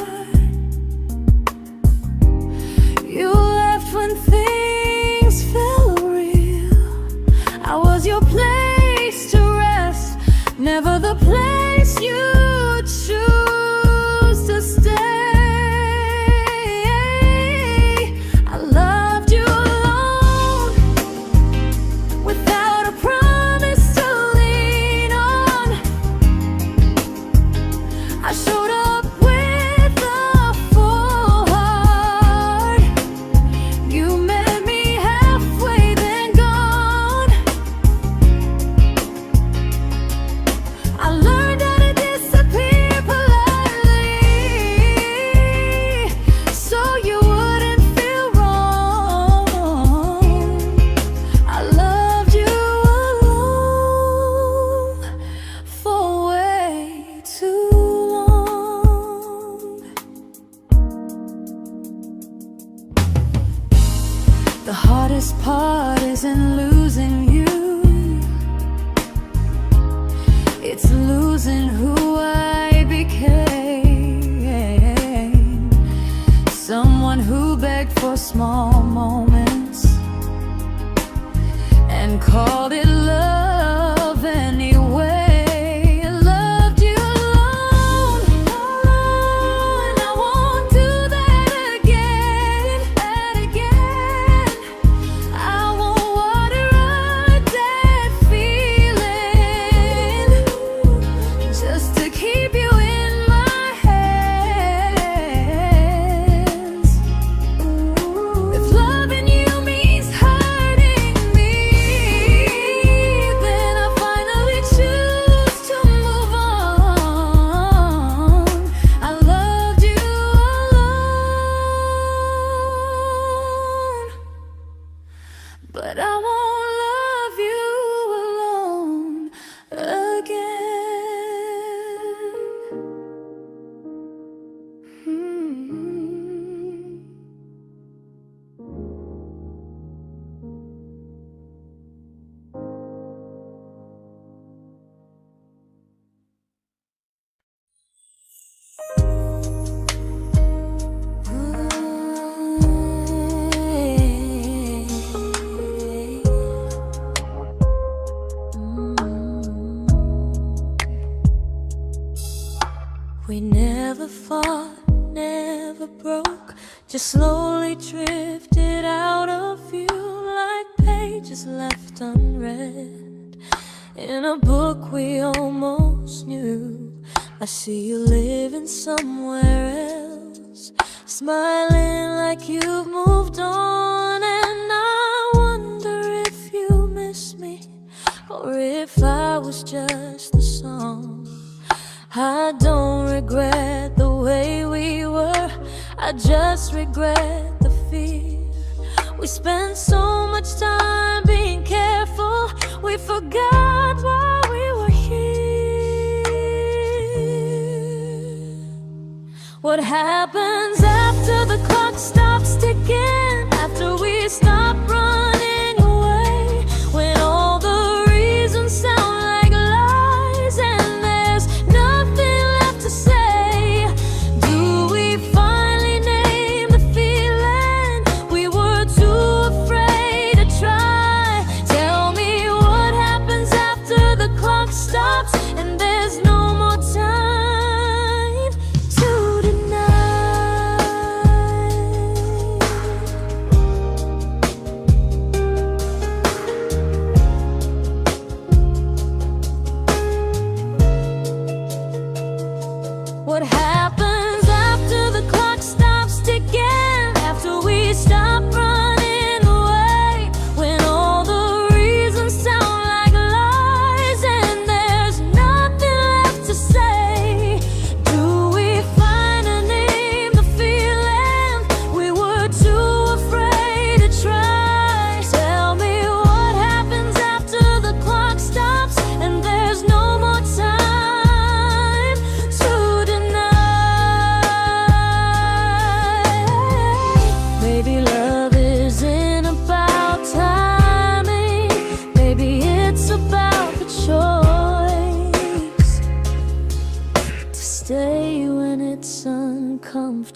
You left when things felt real. I was your place to rest, never the place you choose to stay. I loved you alone, without a promise to lean on. I showed up with a full heart. You met me halfway, then gone. I learned how to disappear politely, so you wouldn't feel wrong. I loved you alone for way too long. The hardest part isn't losing you, it's losing who I became. Someone who begged for small moments and called it love anyway. I loved you alone, and I won't do that again. I won't water a dead feeling just to keep you in my hands. If loving you means hurting me, then I finally choose to move on. I loved you alone, but I won't love you alone again. We never fought, never broke, just slowly drifted out of view like pages left unread in a book we almost knew. I see you living somewhere else, smiling like you've moved on, and I wonder if you miss me or if I was just the song. I don't regret the way we were, I just regret the fear. We spent so much time being careful, we forgot why we were here. What happens after the clock stops ticking, after we stop running away, when all the reasons sound like lies and there's nothing left to say? Do we finally name the feeling we were too afraid to try?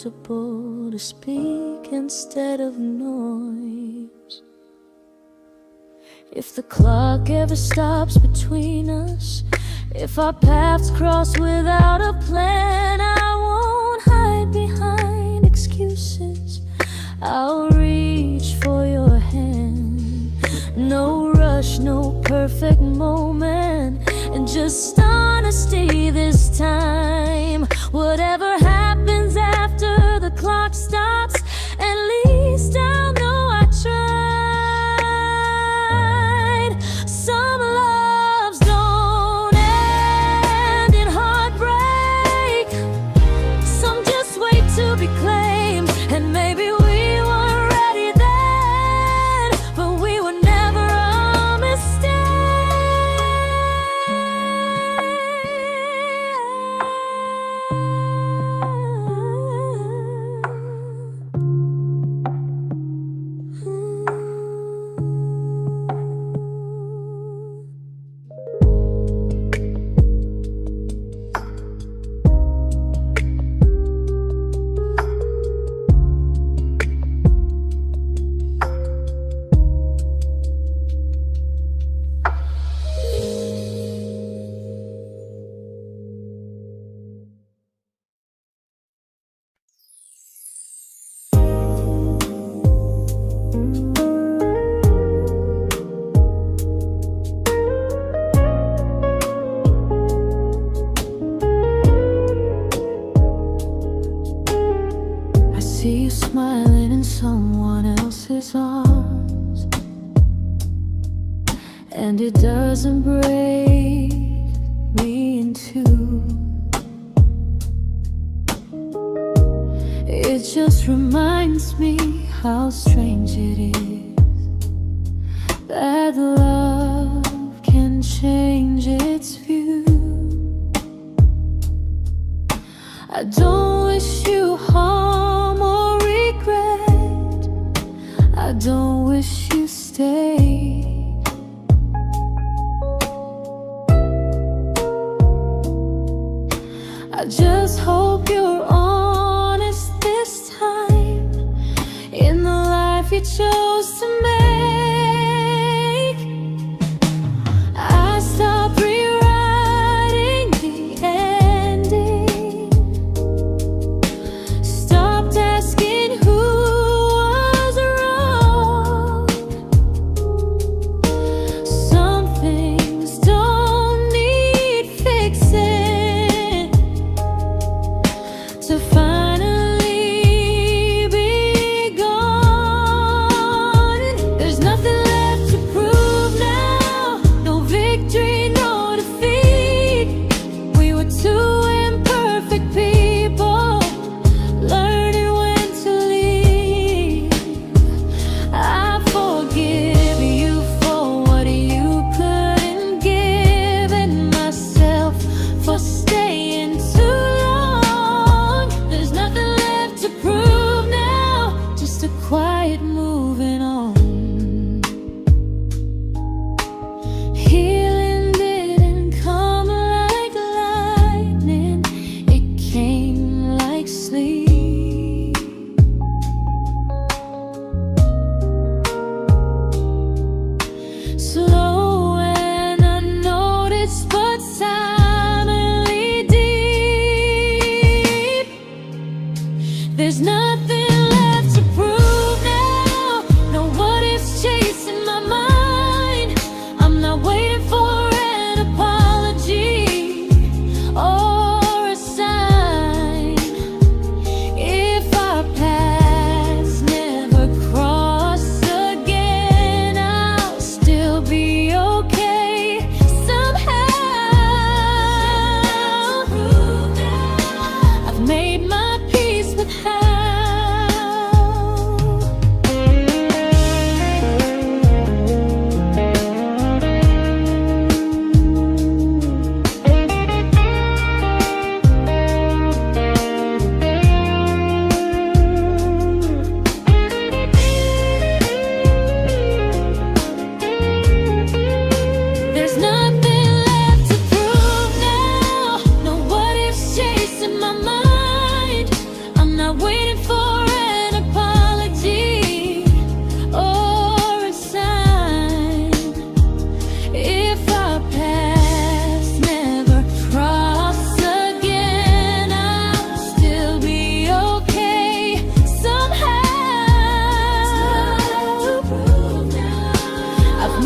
comfortable to speak instead of noise. If the clock ever stops between us, if our paths cross without a plan, I won't hide behind excuses. I'll reach for your hand. No rush, no perfect moment, and just honesty this time. Whatever happens after the clock stops, at least I'll know I tried. Some loves don't end in heartbreak, some just wait to be claimed. And maybe we weren't ready then, but we were never a mistake. I see you smiling in someone else's arms, and it doesn't break me in two. It just reminds me how strange it is that love can change its view. I don't wish you harm or regret, I don't wish you stayed. I just hope you're honest this time in the life you chose to make.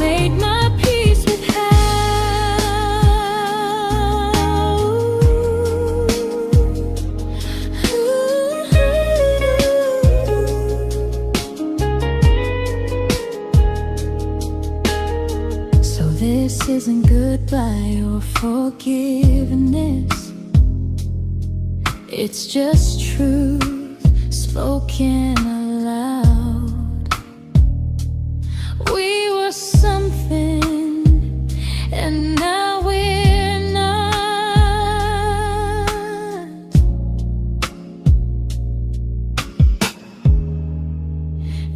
made my peace with This isn't goodbye or forgiveness. It's just truth spoken aloud. We were something, and now we're not.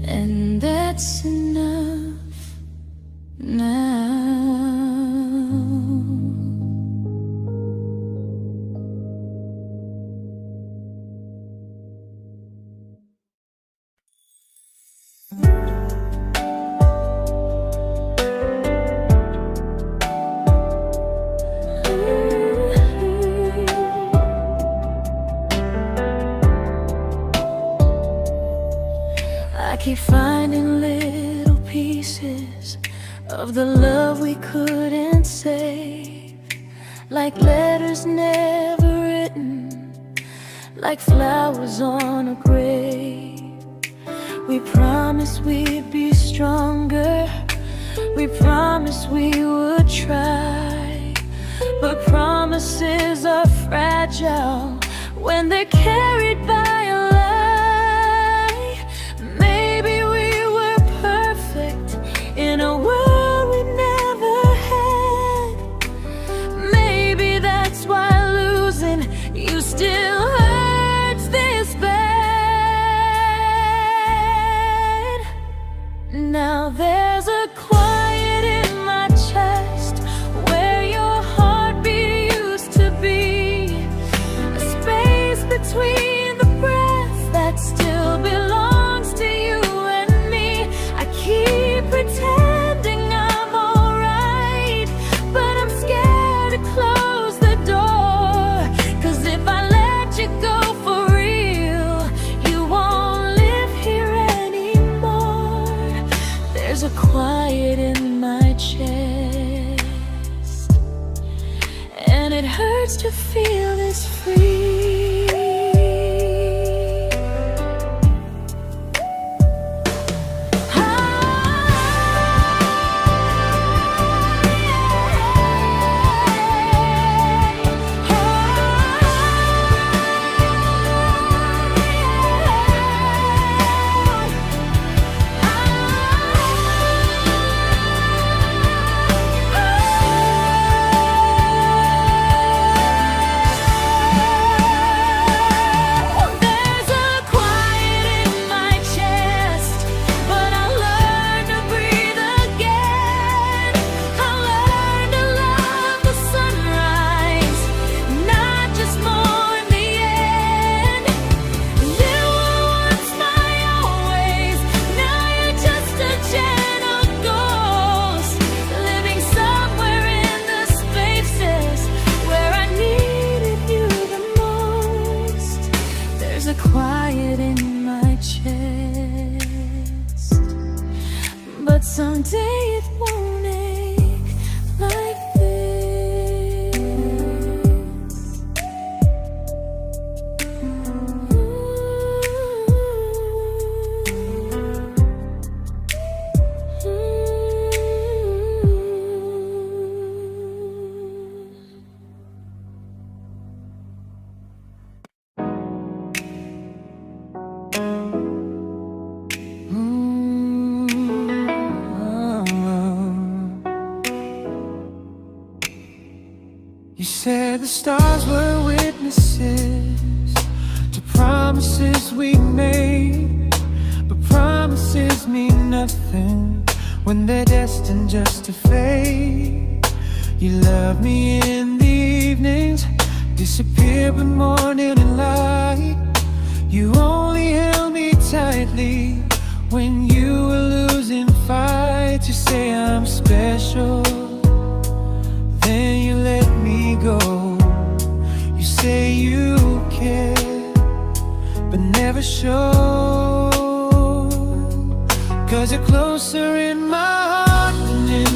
And that's enough now. I keep finding little pieces of the love we couldn't save, like letters never written, like flowers on a grave. We promised we'd be stronger, we promised we would try, but promises are fragile when they're carried by a lie. Maybe we were perfect in a world we never had. Maybe that's why losing you still hurts this bad. Now there's a quiet in my chest where your heartbeat used to be, a space between the breaths that still belongs to you and me. I keep pretending I'm alright, but I'm scared to close the door, 'cause if I let you go for real, you won't live here anymore. There's a quiet in my chest, and it hurts to feel this free. Quiet in my chest, but someday it won't ache like this. You said the stars were witnesses to promises we made, but promises mean nothing when they're destined just to fade. You love me in the evenings, disappear when morning and light. You only held me tightly when you were losing fights. You say I'm special, then you let me go. You say you care, but never show, 'cause you're closer in my heart than in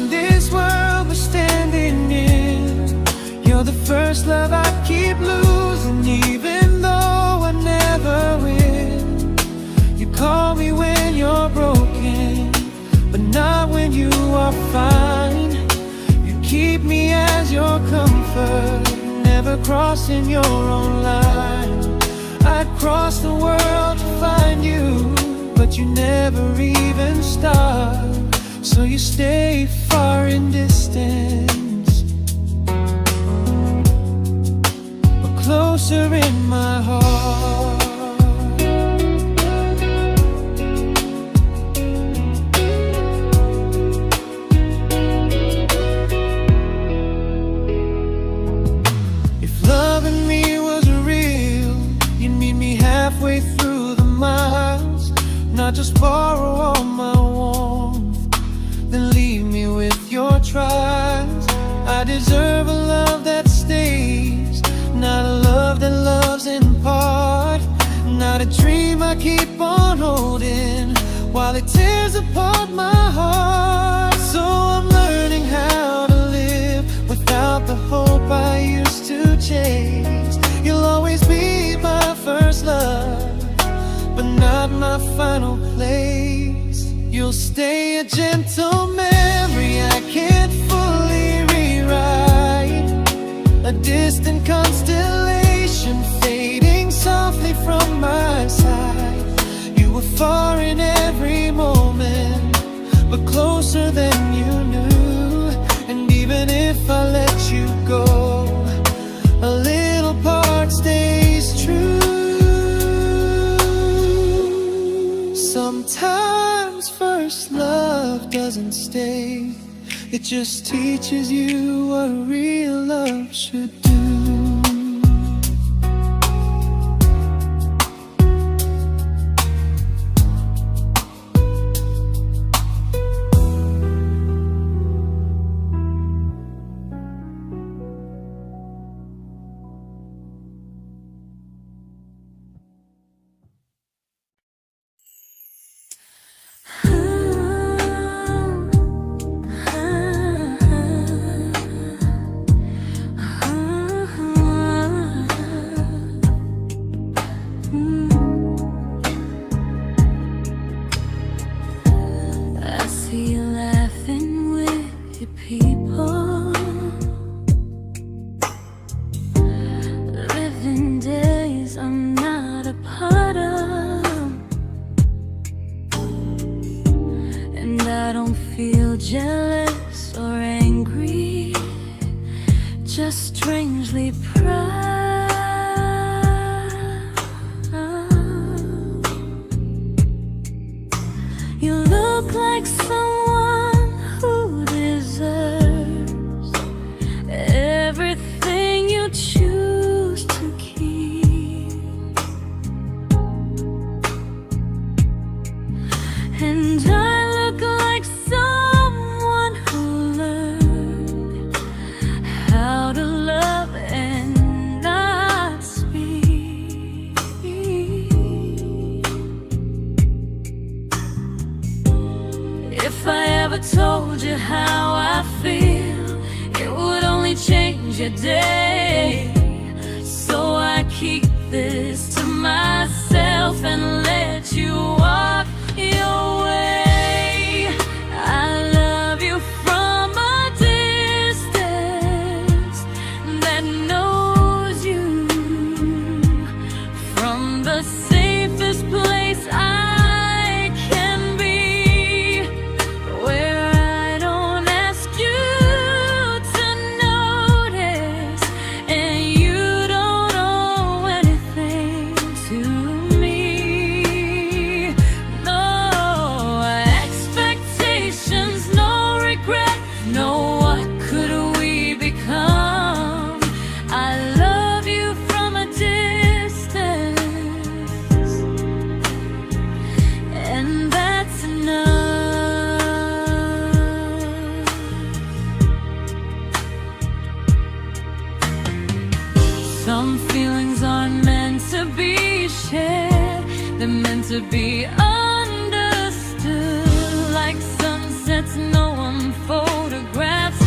comfort, never crossing your own line. I'd cross the world to find you, but you never even start. So you stay far in distance, but closer in my heart. If loving me was real, you'd meet me halfway through the miles, not just borrow all my warmth, then leave me with your trials. I deserve a love that stays, not a love that loves in part, not a dream I keep on holding while it tears apart my heart. So I'm learning how to live without the hope I used to chase. You'll always be my first love, but not my final place. You'll stay a gentle memory I can't fully rewrite, a distant constellation fading softly from my side. You were far in every moment, but closer than you knew. And even if I let you go, a little part stays true. Sometimes first love doesn't stay, it just teaches you what real love should do. I see you laughing with your people, living days I'm not a part of, and I don't feel jealous or angry, just strangely proud. You look like someone who deserves everything you choose to keep, and I look like someone who learned how to love and not speak. If I ever told you how I feel, it would only change your day. So I keep this to myself and let you walk your way. I love you from a distance that knows you, from the safest place I can be, where I don't ask you to notice, and you don't owe anything to me. No expectations, no regret, no what could we become. I love you from a distance, and that's enough. Some feelings aren't meant to be shared, they're meant to be understood, like sunsets no one photographs,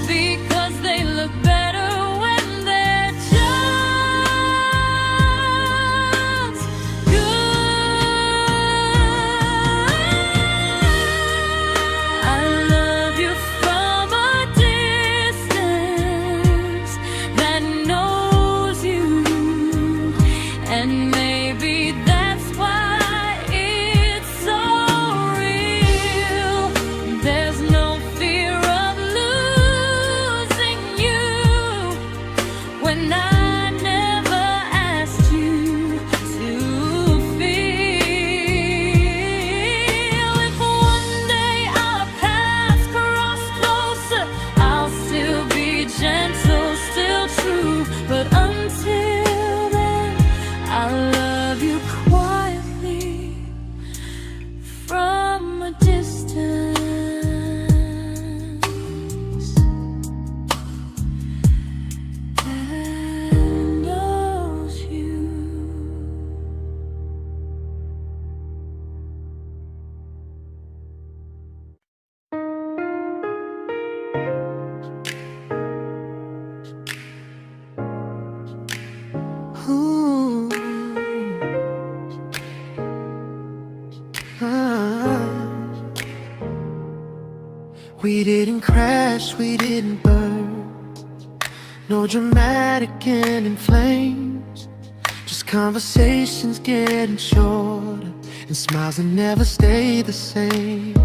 because they look better when they're just good. I love you from a distance, We didn't crash, we didn't burn. No dramatic end in flames. Just conversations getting shorter, and smiles that never stay the same.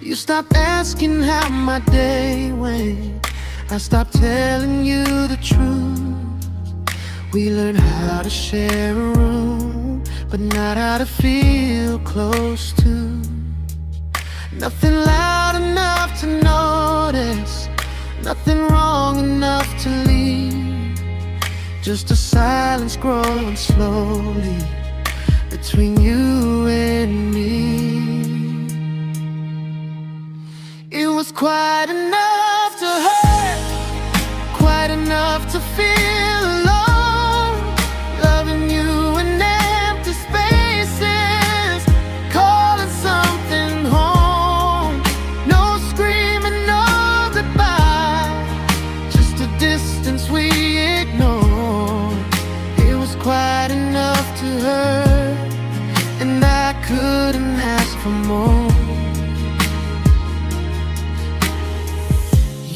You stopped asking how my day went. I stopped telling you the truth. We learned how to share a room, but not how to feel close to. Nothing loud enough to notice, nothing wrong enough to leave. Just a silence growing slowly between you and me. It was quite enough to hurt, quite enough to feel alone. Loving you in empty spaces, calling something home. No screaming, no goodbye, just a distance we ignored. It was quite enough to hurt, and I couldn't ask for more.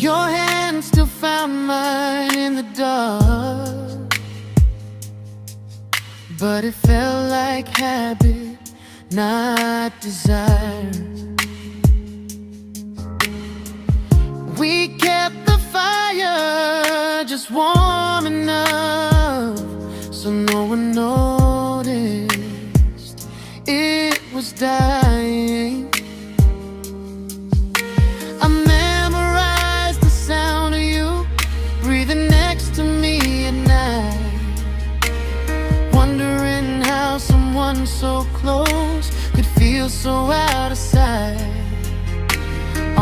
Your hand still found mine in the dark, but it felt like habit, not desire. We kept the fire just warm enough so no one noticed it was dying. I memorized the sound of you breathing next to me at night, wondering how someone so close could feel so out of sight.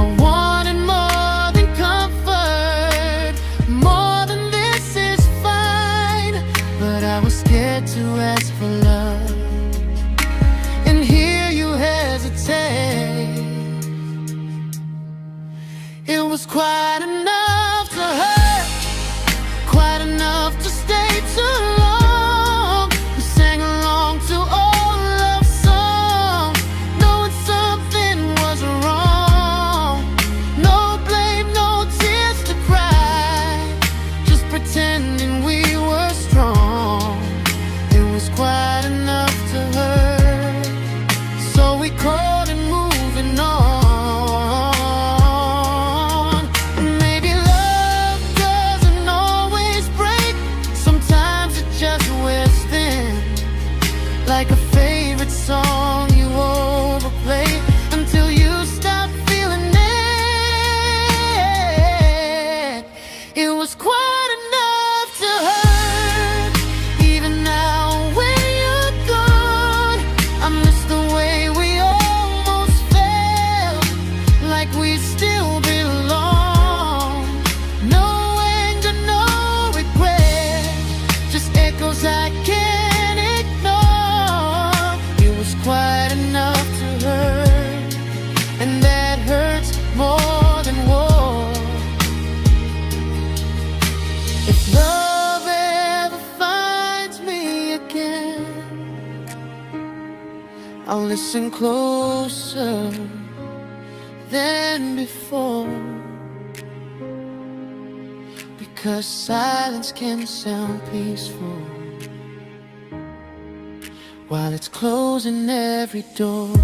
I wanted more than comfort, more than this is fine, but I was scared to ask for love and hear you hesitate. It was quite enough to hurt, quite enough to stay too long. We sang along to old love songs, knowing something was wrong. No blame, no tears to cry, just pretending we were strong. It was quite enough to hurt, so we called and moving on. Like a favorite song you overplay until you stop feeling it. It was quite enough to hurt. Even now when you're gone, I miss the way we almost felt, like we still belong. No anger, no regret, just echoes I can't ignore. It was quite enough to hurt, and that hurts more than war. If love ever finds me again, I'll listen closer than before, because silence can sound peaceful while it's closing every door.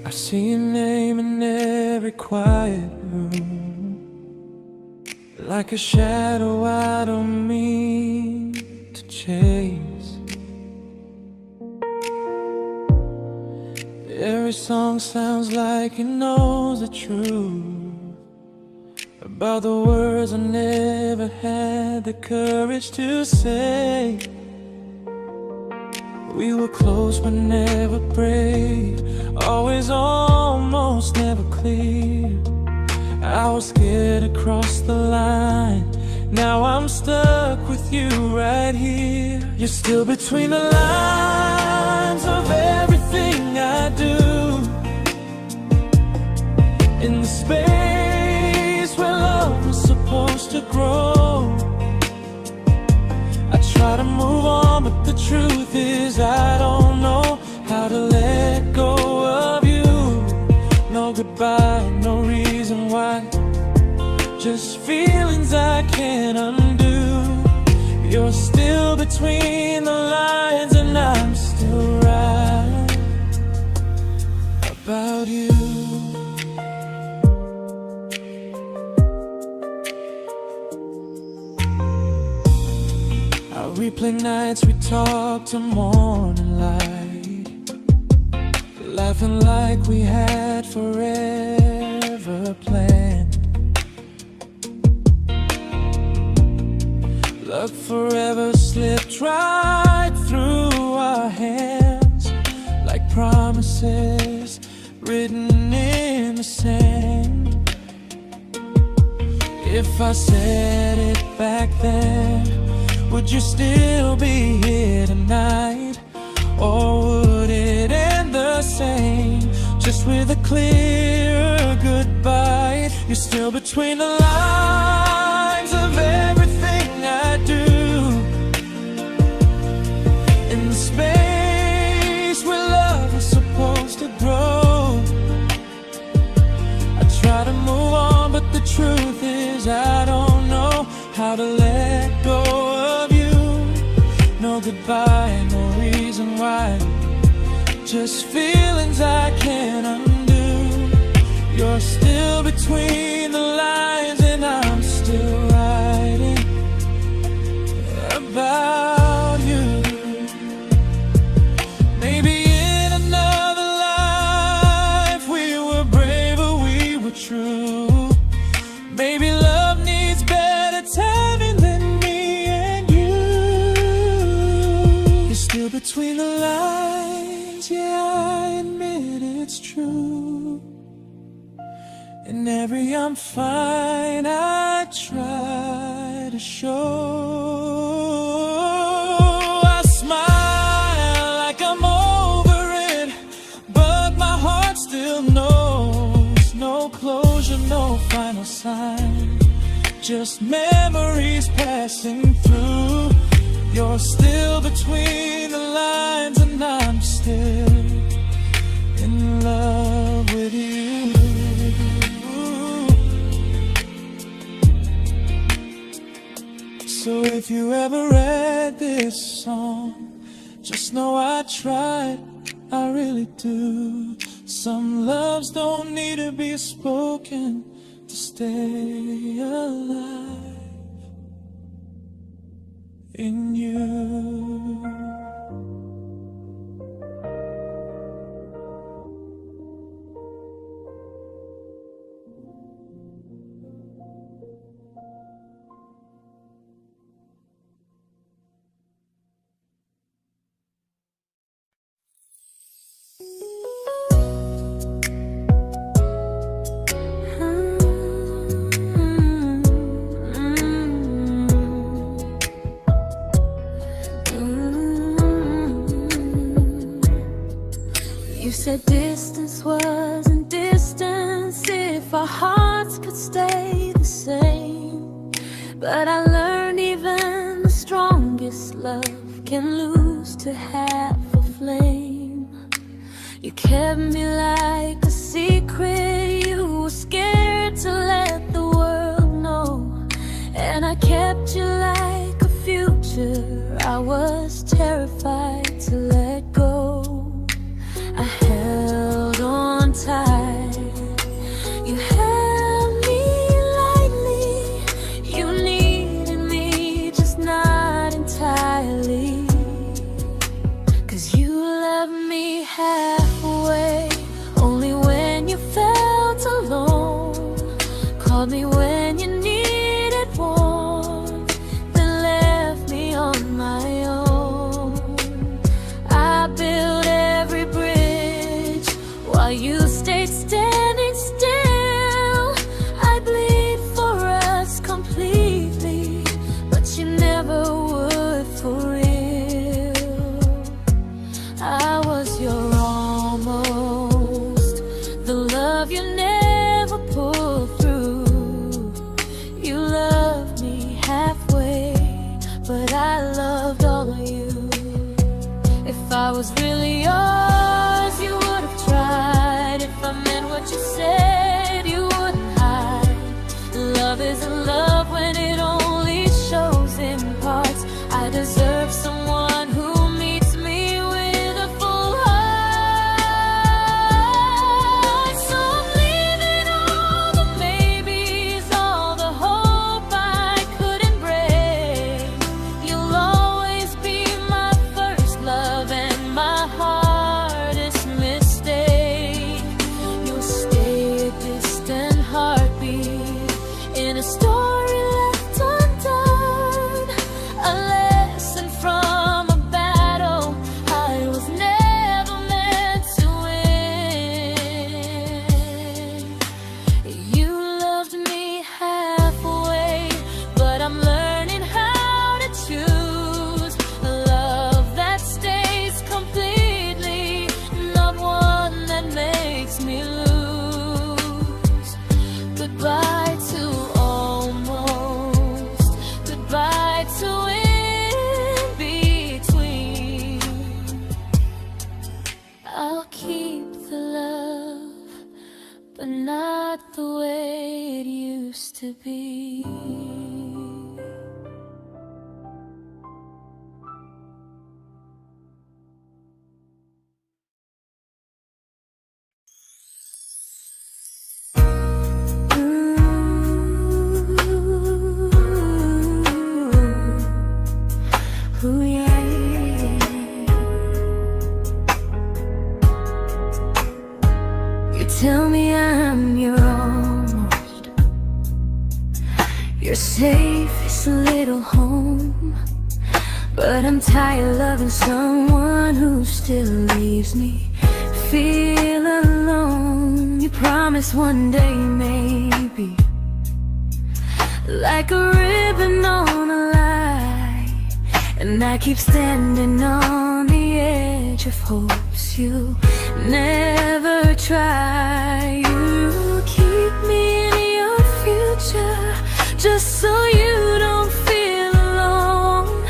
I see your name in every quiet room, like a shadow I don't mean to chase. Every song sounds like it knows the truth about the words I never had the courage to say. We were close but never prayed, always almost never clear. I was scared to cross the line, now I'm stuck with you right here. You're still between the lines of everything I do, in the space where love was supposed to grow. I try to move on, but the truth is I don't know how to let go of you. No goodbye, no reason why, just feelings I can't undo. You're still between the lines and I'm still right about you. I replay nights we talk to morning light, laughing like we had forever planned. Luck forever slipped right through our hands, like promises written in the sand. If I said it back then, would you still be here tonight? Or would it end the same, just with a clear goodbye? You're still between the lines of everything I do, in the space where love was supposed to grow. I try to move on, but the truth is I don't know how to let go of you. No goodbye, no reason why, just feelings I can't undo. You're still between the lines and I'm still writing about you. Maybe in another life we were braver, we were true. Maybe love needs better timing than me and you. You're still between the lines, yeah, I admit it's true. In every I'm fine I try to show. I smile like I'm over it, but my heart still knows. No closure, no final sign, just memories passing through. You're still between the lines and I'm still in love with you. So if you ever read this song, just know I tried, I really do. Some loves don't need to be spoken to stay alive in you. You said distance wasn't distance if our hearts could stay the same. But I learned even the strongest love can lose to half a flame. You kept me like a secret, you were scared to let the world know. And I kept you like a future, I was terrified to let go. I held on tight, you held me lightly. You needed me, just not entirely. 'Cause you left me halfway, only when you felt alone. Called me when you needed warmth, then left me on my own. I you stayed standing still. I bleed for us completely, but you never would for real. I was your almost, the love you never pulled through. You loved me halfway, but I loved all of you. If I was really yours, you would have tried. If I meant what you said, you wouldn't hide. Love isn't love when it only shows in parts. I deserve someone who meets me with a full heart. So I'm leaving all the maybes, all the hope I couldn't break. You'll always be my first love and my hardest mistake. You'll stay a distant heartbeat in a story left undone, a lesson from a battle I was never meant to win. You loved me halfway, but I'm learning how to choose a love that stays completely, not one that makes me lose. Goodbye to almost, goodbye to in between. I'll keep the love, but not the way it used to be. Ooh, yeah. You tell me I'm your almost, your safest little home, but I'm tired loving someone who still leaves me feel alone. You promise one day maybe, like a ribbon on a line, and I keep standing on the edge of hopes you never try. You keep me in your future just so you don't feel alone.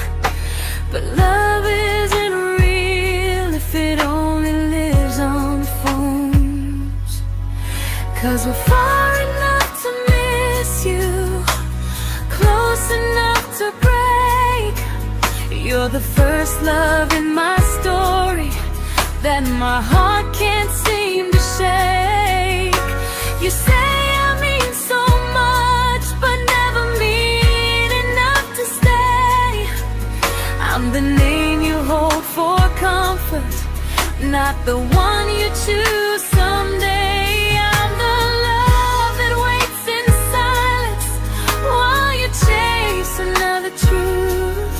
But love isn't real if it only lives on the phones. 'Cause we're far enough to miss you, close enough to break. You're the first love in my story that my heart can't seem to shake. You say I mean so much, but never mean enough to stay. I'm the name you hold for comfort, not the one you choose someday. I'm the love that waits in silence while you chase another truth.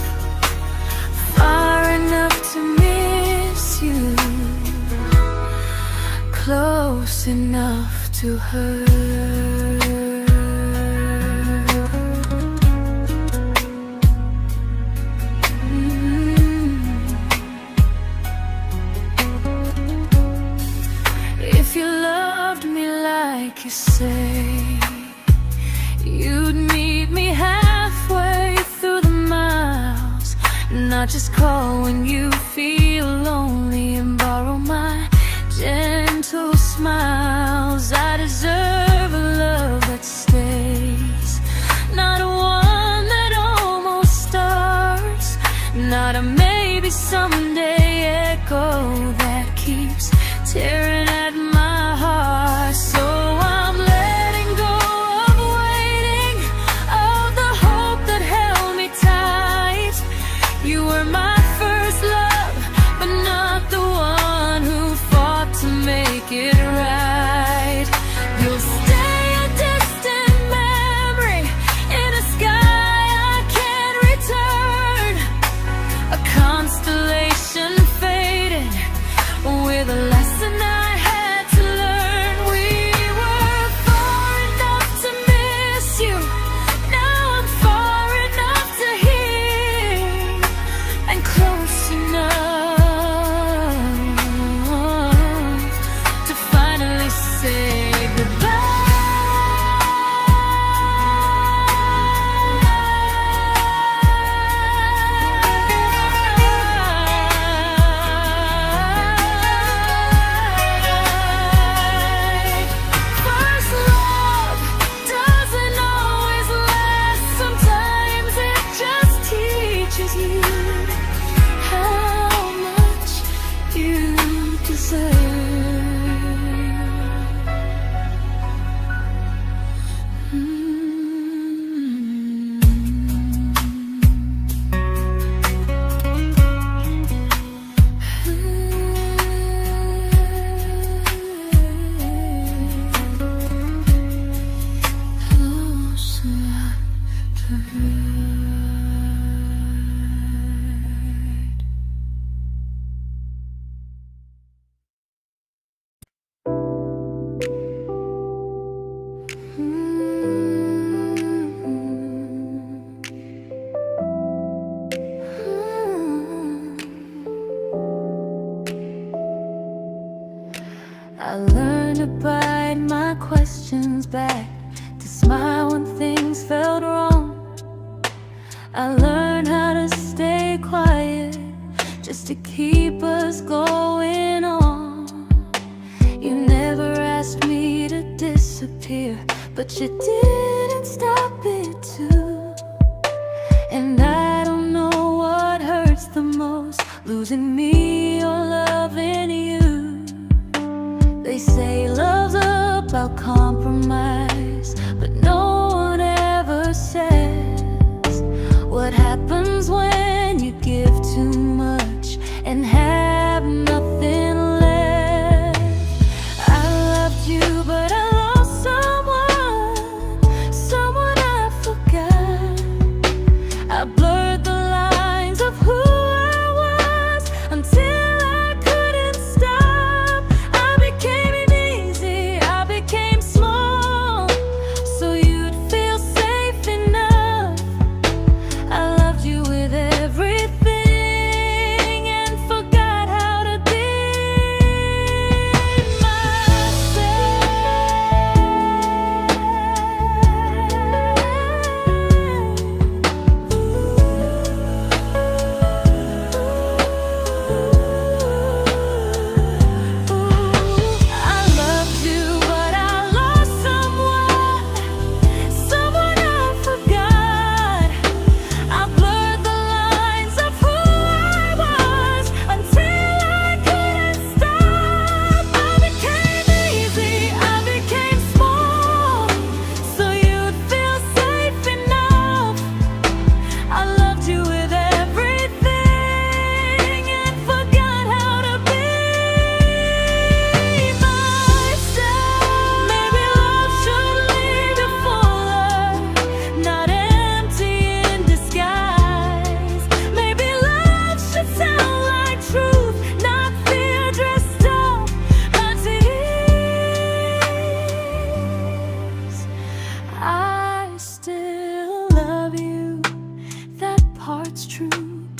Far enough to miss you, close enough to hurt. If you loved me like you say, you'd meet me halfway through the miles, not just call when you feel lonely and borrow my gentle smiles. I deserve a love that stays, not one that almost starts, not a maybe someday echo that keeps tearing at my heart. So I'm letting go of waiting, of the hope that held me tight. You were my first love, but not the one who fought to make it right. You'll stay a distant memory in a sky I can't return, a constellation faded with a lesson I I learned to bite my questions back, to smile when things felt wrong. I learned how to stay quiet, just to keep us going on. You never asked me to disappear, but you didn't stop it too. And I don't know what hurts the most, losing me or loving you. They say love's about compromise, but no one ever says what happens when you give too much and have nothing left. I loved you, but I lost someone I forgot. I blurred the lines of who I was until I couldn't stop. I became easy, I became small, so you'd feel safe enough. I loved you with everything and forgot how to be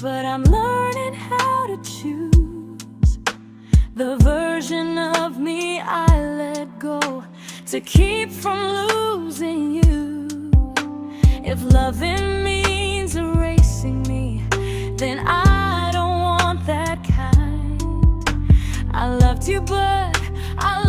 but I'm learning how to choose the version of me I let go to keep from losing you. If loving means erasing me, then I don't want that kind. I loved you, but I